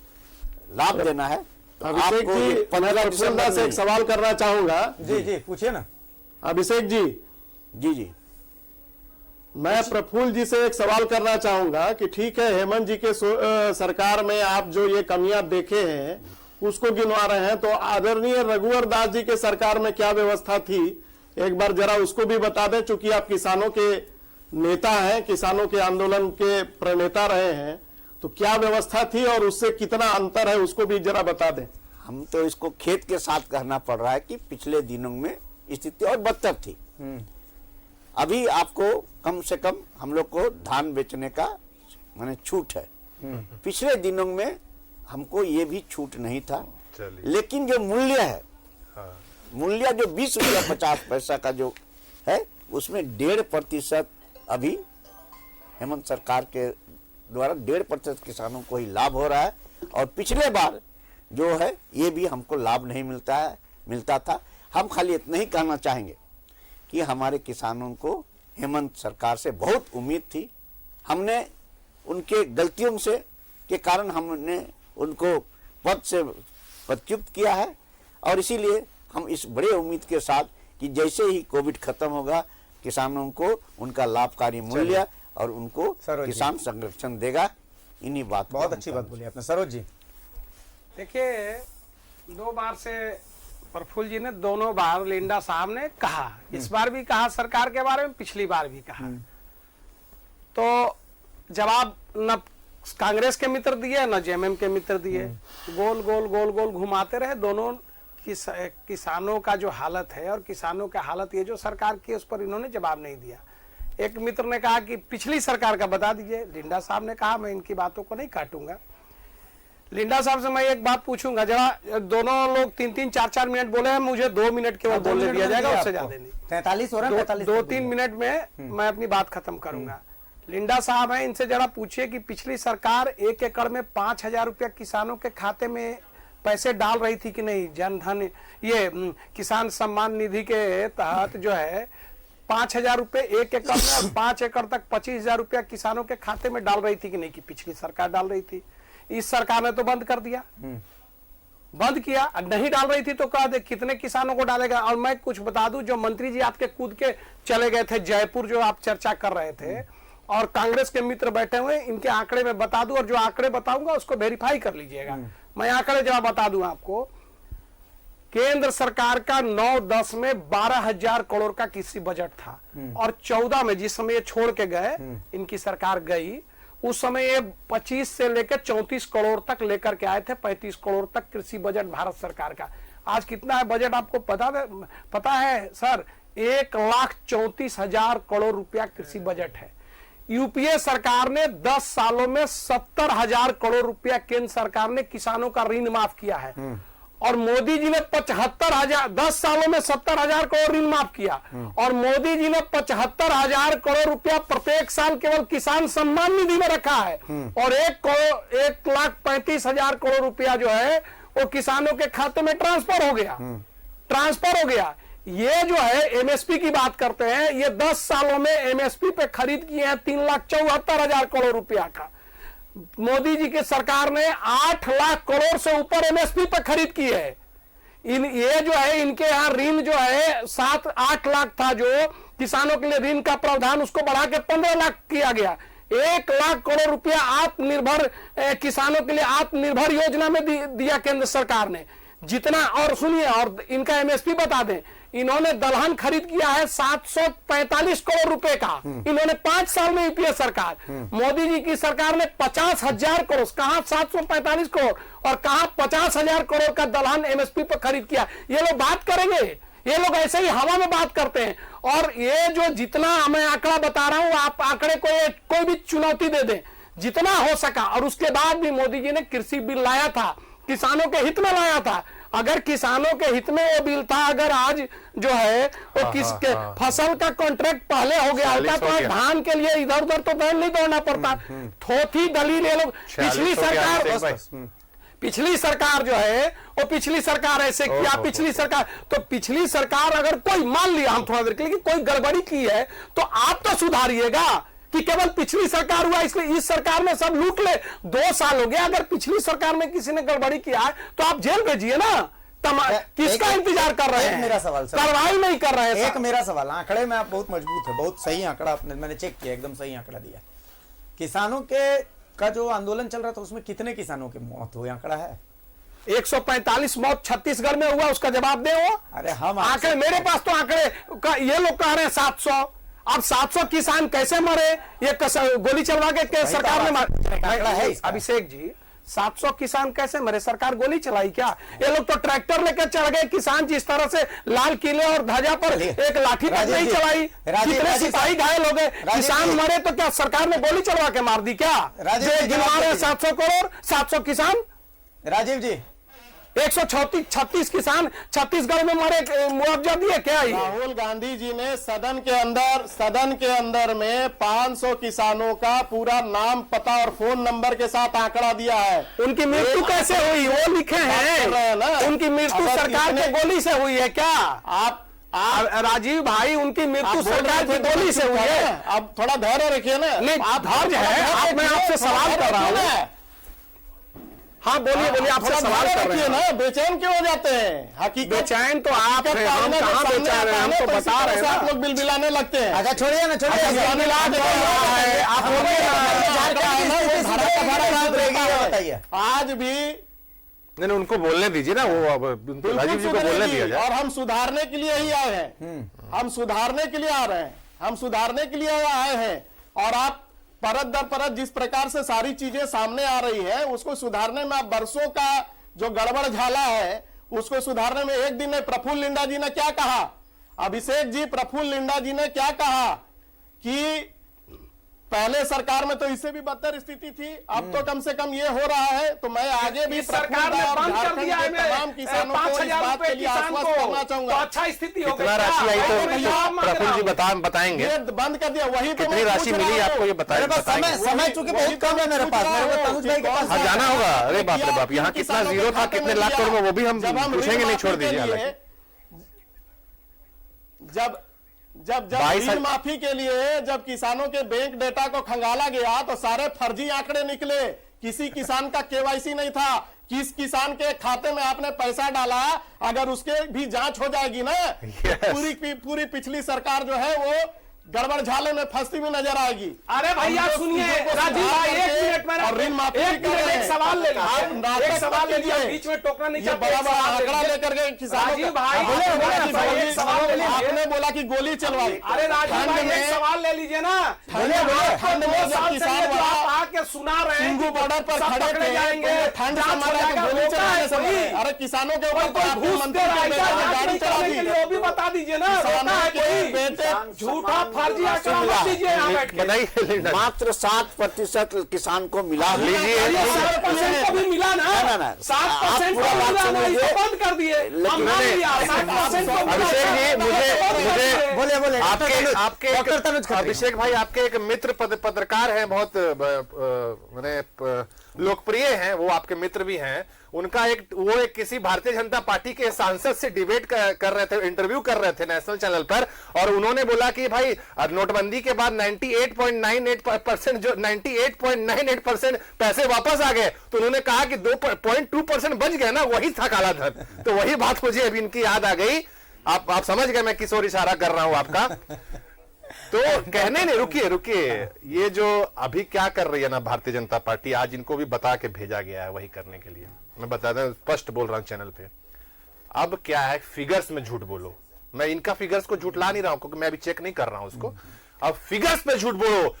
लाभ देना है तो अभिषेक जी, 15 दिसंबर से एक सवाल करना चाहूंगा। जी पूछिए ना अभिषेक जी। जी मैं प्रफुल्ल जी से एक सवाल करना चाहूंगा कि ठीक है, हेमंत जी के सरकार में आप जो ये कमियां देखे हैं उसको गिनवा रहे हैं, तो आदरणीय रघुवर दास जी के सरकार में क्या व्यवस्था थी, एक बार जरा उसको भी बता दें। चूंकि आप किसानों के नेता हैं, किसानों के आंदोलन के प्रणेता रहे हैं, तो क्या व्यवस्था थी और उससे कितना अंतर है उसको भी जरा बता दें। हम तो इसको खेत के साथ कहना पड़ रहा है कि पिछले दिनों में स्थिति और बदतर थी। अभी आपको कम से कम हम लोग को धान बेचने का माने छूट है। पिछले दिनों में हमको ये भी छूट नहीं था। लेकिन जो मूल्य है, मूल्य जो 20 रुपया 50 पैसा का जो है, उसमें 1.5% अभी हेमंत सरकार के द्वारा 1.5% किसानों को ही लाभ हो रहा है। और पिछले बार जो है ये भी हमको लाभ नहीं मिलता था। हम खाली इतना ही कहना चाहेंगे कि हमारे किसानों को हेमंत सरकार से बहुत उम्मीद थी। हमने उनके गलतियों से के कारण हमने उनको पद से पदच्युत किया है। और इसीलिए हम इस बड़े उम्मीद के साथ कि जैसे ही कोविड खत्म होगा किसानों को उनका लाभकारी मूल्य और उनको किसान संरक्षण देगा। इन्हीं बात, बहुत अच्छी बात बोली आपने सरोज जी। देखिए, 2 बार से प्रफुल्ल जी ने दोनों बार लिंडा साहब ने कहा, इस बार भी कहा सरकार के बारे में, पिछली बार भी कहा। तो जवाब न कांग्रेस के मित्र दिए न जेएमएम के मित्र दिए। गोल गोल घुमाते रहे। दोनों किसानों का जो हालत है और किसानों का हालत ये जो सरकार की, उस पर इन्होंने जवाब नहीं दिया। एक मित्र ने कहा कि पिछली सरकार का बता दीजिए। लिंडा साहब ने कहा मैं इनकी बातों को नहीं काटूंगा। लिंडा साहब से मैं एक बात पूछूंगा, जरा दोनों लोग 3-3, 4-4 मिनट बोले हैं, मुझे 2 मिनट केवल बोलने दिया जाएगा, उससे ज्यादा नहीं। 43 हो रहा है, 2-3 मिनट में मैं अपनी बात खत्म करूंगा। लिंडा साहब हैं, इनसे जरा पूछिए कि पिछली सरकार 1 एकड़ में 5,000 रुपया किसानों के खाते में पैसे डाल रही थी कि नहीं। जनधन, ये किसान सम्मान निधि के तहत जो है 5,000 रुपए 1 एकड़ में और 5 एकड़ तक 25,000 रुपया किसानों के खाते में डाल रही थी कि नहीं, कि पिछली सरकार डाल रही थी। इस सरकार ने तो बंद कर दिया, बंद किया। नहीं डाल रही थी तो कह दे कितने किसानों को डालेगा। और मैं कुछ बता दूं, जो मंत्री जी आपके कूद के चले गए थे जयपुर, जो आप चर्चा कर रहे थे, और कांग्रेस के मित्र बैठे हुए, इनके आंकड़े में बता दूं, और जो आंकड़े बताऊंगा उसको वेरीफाई कर लीजिएगा। मैं आंकड़े जब बता दूं आपको, केंद्र सरकार का 9-10 में 12,000 करोड़ का कृषि बजट था, और 14 में जिस समय ये छोड़ के गए, इनकी सरकार गई, उस समय ये 25 से लेकर 34 करोड़ तक लेकर के आए थे, 35 करोड़ तक कृषि बजट भारत सरकार का। आज कितना है बजट आपको पता है सर? 1,34,000 करोड़ रुपया कृषि बजट है। यूपीए सरकार ने 10 सालों में 70,000 करोड़ रुपया केंद्र सरकार ने किसानों का ऋण माफ किया है, और मोदी जी ने 75,000, 10 सालों में 70,000 करोड़ ऋण माफ किया, और मोदी जी ने 75,000 करोड़ रुपया प्रत्येक साल केवल किसान सम्मान निधि में रखा है, और 1,35,000 करोड़ रुपया जो है वो किसानों के खाते में ट्रांसफर हो गया। ये जो है एमएसपी की बात करते हैं, ये 10 सालों में एमएसपी पे खरीद किए हैं 3,74,000 करोड़ रुपया का। मोदी जी की सरकार ने 8 लाख करोड़ से ऊपर एमएसपी पे खरीद की है। ये जो है इनके यहाँ ऋण जो है 7-8 लाख था, जो किसानों के लिए ऋण का प्रावधान, उसको बढ़ा के 15 लाख किया गया। 1 लाख करोड़ रुपया आत्मनिर्भर किसानों के लिए आत्मनिर्भर योजना में दिया केंद्र सरकार ने जितना। और सुनिए, और इनका एमएसपी बता दें, इन्होंने दलहन खरीद किया है 745 करोड़ रुपए का, इन्होंने 5 साल में यूपीए सरकार। मोदी जी की सरकार ने 50,000 करोड़, कहां 745 करोड़ और कहां 50,000 करोड़ का दलहन एमएसपी पर खरीद किया। ये लोग बात करेंगे, ये लोग ऐसे ही हवा में बात करते हैं। और ये जो जितना मैं आंकड़ा बता रहा हूं, आप आंकड़े को कोई भी चुनौती दे दें, जितना हो सका। और उसके बाद भी मोदी जी ने कृषि बिल लाया था, किसानों के हित में लाया था। अगर किसानों के हित में वो बिल था, अगर आज जो है वो किसके फसल का कॉन्ट्रैक्ट पहले हो गया होता, तो धान के लिए इधर उधर तो नहीं दौड़ना पड़ता। थोथी दलील ये लोग, पिछली सरकार जो है वो पिछली सरकार ऐसे किया, पिछली सरकार अगर कोई मान लिया हम थोड़ा देर के लिए कि कोई गड़बड़ी की है, तो आप तो सुधारिएगा कि केवल पिछली सरकार हुआ इसलिए इस सरकार में सब लूट ले। 2 साल हो गया, अगर पिछली सरकार में किसी ने गड़बड़ी किया है तो आप जेल भेजिए ना। किसका इंतजार कर रहे हैं? मेरा सवाल, कार्रवाई नहीं कर रहे हैं। एक मेरा सवाल, आंकड़े में आप बहुत मजबूत है, बहुत सही आंकड़ा आपने, मैंने चेक किया, एकदम सही आंकड़ा दिया। किसानों के का जो आंदोलन चल रहा था उसमें कितने किसानों की मौत हुई, आंकड़ा है? 145 मौत छत्तीसगढ़ में हुआ, उसका जवाब दे वो। अरे हम आंकड़े, मेरे पास तो आंकड़े ये लोग कह रहे हैं 700। अब 700 किसान कैसे मरे? ये गोली चलवा के सरकार ने मारे। अभिषेक जी, 700 किसान कैसे मरे? सरकार गोली चलाई क्या? ये लोग तो ट्रैक्टर लेकर चढ़ गए किसान, जिस तरह से लाल किले और ध्वजा पर एक लाठी तक नहीं चलाई। कितने सिपाही घायल हो गए, किसान मरे, तो क्या सरकार ने गोली चलवा के मार दी क्या? गिनवा रहे 700 करोड़, 700 किसान। राजीव जी, 136 किसान छत्तीसगढ़ में मरे, मुआवजा दिए क्या? राहुल गांधी जी ने सदन के अंदर में 500 किसानों का पूरा नाम, पता और फोन नंबर के साथ आंकड़ा दिया है। उनकी मृत्यु कैसे हुई वो लिखे हैं। उनकी मृत्यु सरकार की गोली से हुई है क्या? आप राजीव भाई, उनकी मृत्यु सरकार की गोली से हुई है। अब थोड़ा धैर्य रखिए ना। नहीं, आप धैर्य है, मैं आपसे सवाल कर रहा हूँ। हाँ बोलिए, आपसे सवाल कर रहे हैं ना। बेचैन क्यों हो जाते हैं? हकीकत बेचैन तो आप हैं, हम कहाँ बेचैन हैं? हम तो बता रहे हैं, आप लोग बिल बिलाने लगते हैं। अच्छा छोड़िए ना, बताइए। आज भी नहीं, उनको बोलने दीजिए ना, वो राजीव जी को बोलने दिया जाए। और हम सुधारने के लिए ही आए हैं, हम सुधारने के लिए आ रहे हैं, हम सुधारने के लिए आए हैं। और आप परत दर परत जिस प्रकार से सारी चीजें सामने आ रही है, उसको सुधारने में बरसों का जो गड़बड़ झाला है, उसको सुधारने में एक दिन में प्रफुल्ल लिंडा जी ने क्या कहा, अभिषेक जी, प्रफुल्ल लिंडा जी ने क्या कहा कि पहले सरकार में तो इससे भी बदतर स्थिति थी, अब तो कम से कम ये हो रहा है। तो मैं आगे भी सरकार ने बंद कर दिया है, तमाम किसानों को इस बात के लिए आश्वस्त करना चाहूंगा। अच्छा स्थिति हो गई। कितना राशि आई तो प्रफुल्ल जी बताएंगे। बंद कर दिया, वही कितनी राशि मिली आपको ये बताएंगे। समय चूंकि बहुत कम है मेरे पास, तनुज भाई के पास जाना होगा। अरे बाप रे बाप, यहाँ कितना जीरो था, कितने लाख करोड़ में, वो भी हम पूछेंगे नहीं, छोड़ दीजिए। जब ऋण माफी के लिए जब किसानों के बैंक डेटा को खंगाला गया तो सारे फर्जी आंकड़े निकले। किसी किसान का केवाईसी नहीं था। किस किसान के खाते में आपने पैसा डाला, अगर उसके भी जांच हो जाएगी ना, पूरी पिछली सरकार जो है वो गड़बड़ झाले में फंसती हुई नजर आएगी। अरे भैया सुनिए राजीव भाई, एक मिनट में ऋण माफी एक सवाल ले लीजिए, एक सवाल ले लीजिए, बीच में टोकना नहीं चाहिए। बड़ा बड़ा आंकड़ा लेकर के किसानों राजीव भाई आपने बोला कि गोली चलवाई। अरे राजीव भाई एक सवाल ले लीजिए ना, ठंड में किसान आके सुना रहे हैं सिंगू बॉर्डर पर खड़े थे, जाएंगे ठंड से मारा गोली चलाने से। अरे किसानों के ऊपर गाड़ी चला दी, वो भी बता दीजिए ना। झूठा फर्जी आंकड़ा मत दीजिए यहाँ बैठ के। मात्र 7% किसान को मिला। 7% को भी मिला ना, 7% को मिला ना, इसको बंद कर दिए। अभिषेक जी मुझे बोले आपके अभिषेक भाई आपके एक मित्र पत्रकार हैं, बहुत लोकप्रिय हैं, वो आपके मित्र भी हैं। उनका एक किसी भारतीय जनता पार्टी के सांसद से डिबेट कर रहे थे, इंटरव्यू कर रहे थे नेशनल चैनल पर, और उन्होंने बोला कि भाई नोटबंदी के बाद 98.98% जो 98.98% पैसे वापस आ गए, तो उन्होंने कहा कि 2.2% बच गए ना, वही था काला धन। तो वही बात मुझे अभी इनकी याद आ गई। आप समझ गए मैं किस ओर इशारा कर रहा हूं आपका। तो कहने नहीं, रुकिए, ये जो अभी क्या कर रही है ना भारतीय जनता पार्टी, आज इनको भी बता के भेजा गया है वही करने के लिए। मैं बता दें, स्पष्ट बोल रहा हूं चैनल पे। अब क्या है, फिगर्स में झूठ बोलो। मैं इनका फिगर्स को झूठ ला नहीं रहा हूं, क्योंकि मैं अभी चेक नहीं कर रहा हूं उसको। अब फिगर्स पे झूठ बोलो,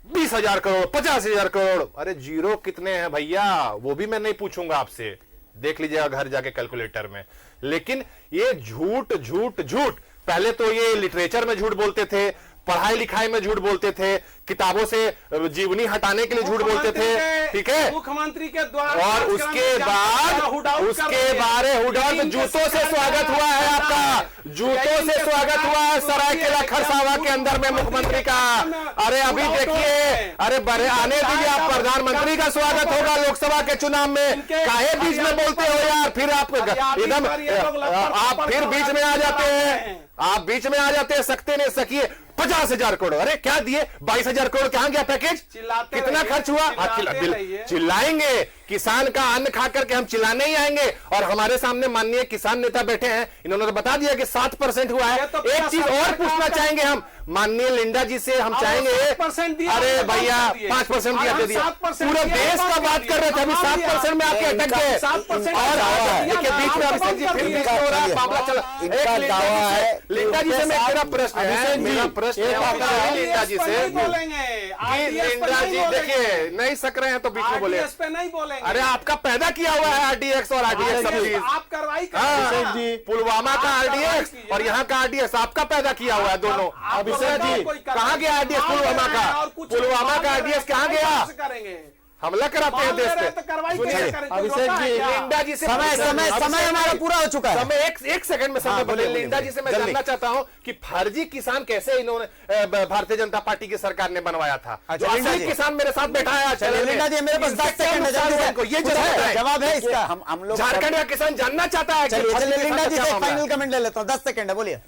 20,000 करोड़, 50,000 करोड़। अरे जीरो कितने हैं भैया, वो भी मैं नहीं पूछूंगा आपसे, देख लीजिएगा घर जाके कैलकुलेटर में। लेकिन ये झूठ झूठ झूठ, पहले तो ये लिटरेचर में झूठ बोलते थे, पढ़ाई लिखाई में झूठ बोलते थे, किताबों से जीवनी हटाने के लिए झूठ बोलते थे, ठीक है, मुख्यमंत्री के द्वारा। और उसके बारे हुडौट जूतों से स्वागत हुआ है आपका, जूतों से स्वागत हुआ है सरायकेला खरसावा के अंदर में मुख्यमंत्री का। अरे अभी देखिए, अरे बड़े आने दीजिए, आप प्रधानमंत्री का स्वागत होगा लोकसभा के चुनाव में। काहे बीच में बोलते हो यार, फिर आप एकदम आप फिर बीच में आ जाते हैं, आप बीच में आ जाते हैं, सकते नहीं सकिए। 50,000 करोड़, अरे क्या दिए, 22,000 करोड़ कहां गया पैकेज, कितना खर्च हुआ। चिल्लाएंगे, किसान का अन्न खा करके हम चिल्लाने ही आएंगे। और हमारे सामने माननीय किसान नेता बैठे हैं, इन्होंने तो बता दिया कि 7% हुआ है। एक चीज और पूछना चाहेंगे हम माननीय लिंडा जी से, हम चाहेंगे, अरे भैया 5% दिया, दे दिया, पूरे देश का बात कर रहे थे, अभी 7% में आपके अटक गए। और देखिए बीच में अभिषेक जी फिर बीच में हो रहा है मामला चला। लिंडा जी से मेरा प्रश्न है, लिंडा जी से, लिंडा जी देखिए नहीं सक रहे हैं तो बीच में बोले, नहीं बोलेंगे। अरे आपका पैदा किया हुआ है आरडीएक्स और आरडीएक्स सब चीज, आप कार्रवाई करें। पुलवामा का आरडीएक्स और यहाँ का आरडीएक्स आपका पैदा किया हुआ है दोनों। अभिषेक जी कहाँ गया आरडीएक्स, पुलवामा का आरडीएक्स कहाँ गया, हमला कराते हैं देश पे। अभिषेक जी, लिंडा जी से समय हमारा पूरा हो चुका है। समय एक सेकंड में समय बोले। लिंडा जी से मैं जानना चाहता हूँ कि फर्जी किसान कैसे इन्होंने भारतीय जनता पार्टी की सरकार ने बनवाया था। जो असली किसान मेरे साथ बैठा है, लिंडा जी मेरे पास 10 सेकंड है, ये जवाब है इसका। हम लोग झारखंड का किसान जानना चाहता है। लिंडा जी से फाइनल कमेंट ले लेता हूँ, 10 सेकंड है, बोलिए।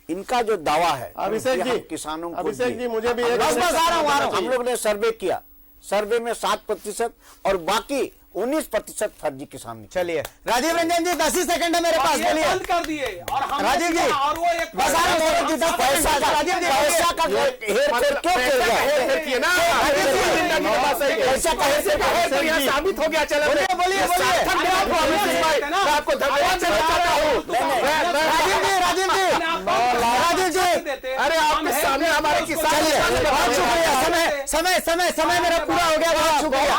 इनका जो दावा है अभिषेक जी, किसानों को, अभिषेक जी मुझे भी हम लोग ने सर्वे किया, सर्वे में 7% और बाकी 19% फर्जी किसान। चलिए राजीव रंजन जी 10 ही सेकंड है मेरे पास, बोलिए। बंद कर दिए और राजीव जी, और वो एक पैसा का हेर फेर क्यों किया ना, पैसा का हेर फेर साबित हो गया। चलो बोलिए आपको धन्यवाद देना चाहता हूँ राजीव जी। अरे आपके सामने हमारे किसान, बहुत शुक्रिया, समय मेरा पूरा हो गया, बहुत शुक्रिया,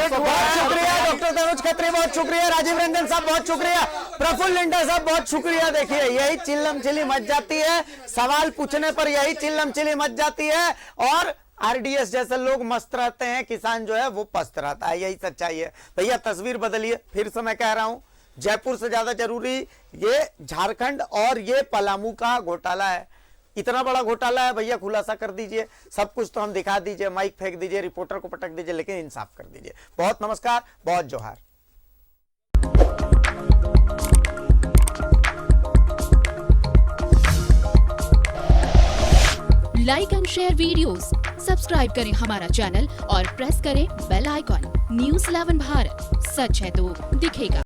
बहुत शुक्रिया डॉक्टर तनुज खत्री, बहुत शुक्रिया राजीव रंजन साहब, बहुत शुक्रिया प्रफुल्ल लिंडा साहब, बहुत शुक्रिया। देखिए यही चिल्लम चिल्ली मच जाती है, सवाल पूछने पर यही चिल्लम चिल्ली मच जाती है, और आरडीएस जैसे लोग मस्त रहते हैं, किसान जो है वो पस्त रहता है, यही सच्चाई है। भैया तस्वीर बदलिए, फिर से मैं कह रहा हूं, जयपुर से ज्यादा जरूरी ये झारखंड और ये पलामू का घोटाला है। इतना बड़ा घोटाला है भैया, खुलासा कर दीजिए, सब कुछ तो हम दिखा दीजिए, माइक फेंक दीजिए, रिपोर्टर को पटक दीजिए, लेकिन इंसाफ कर दीजिए। बहुत नमस्कार, बहुत जोहार। Like and share videos, subscribe करें हमारा चैनल और प्रेस करें बेल आइकॉन। News 11 भारत, सच है तो दिखेगा।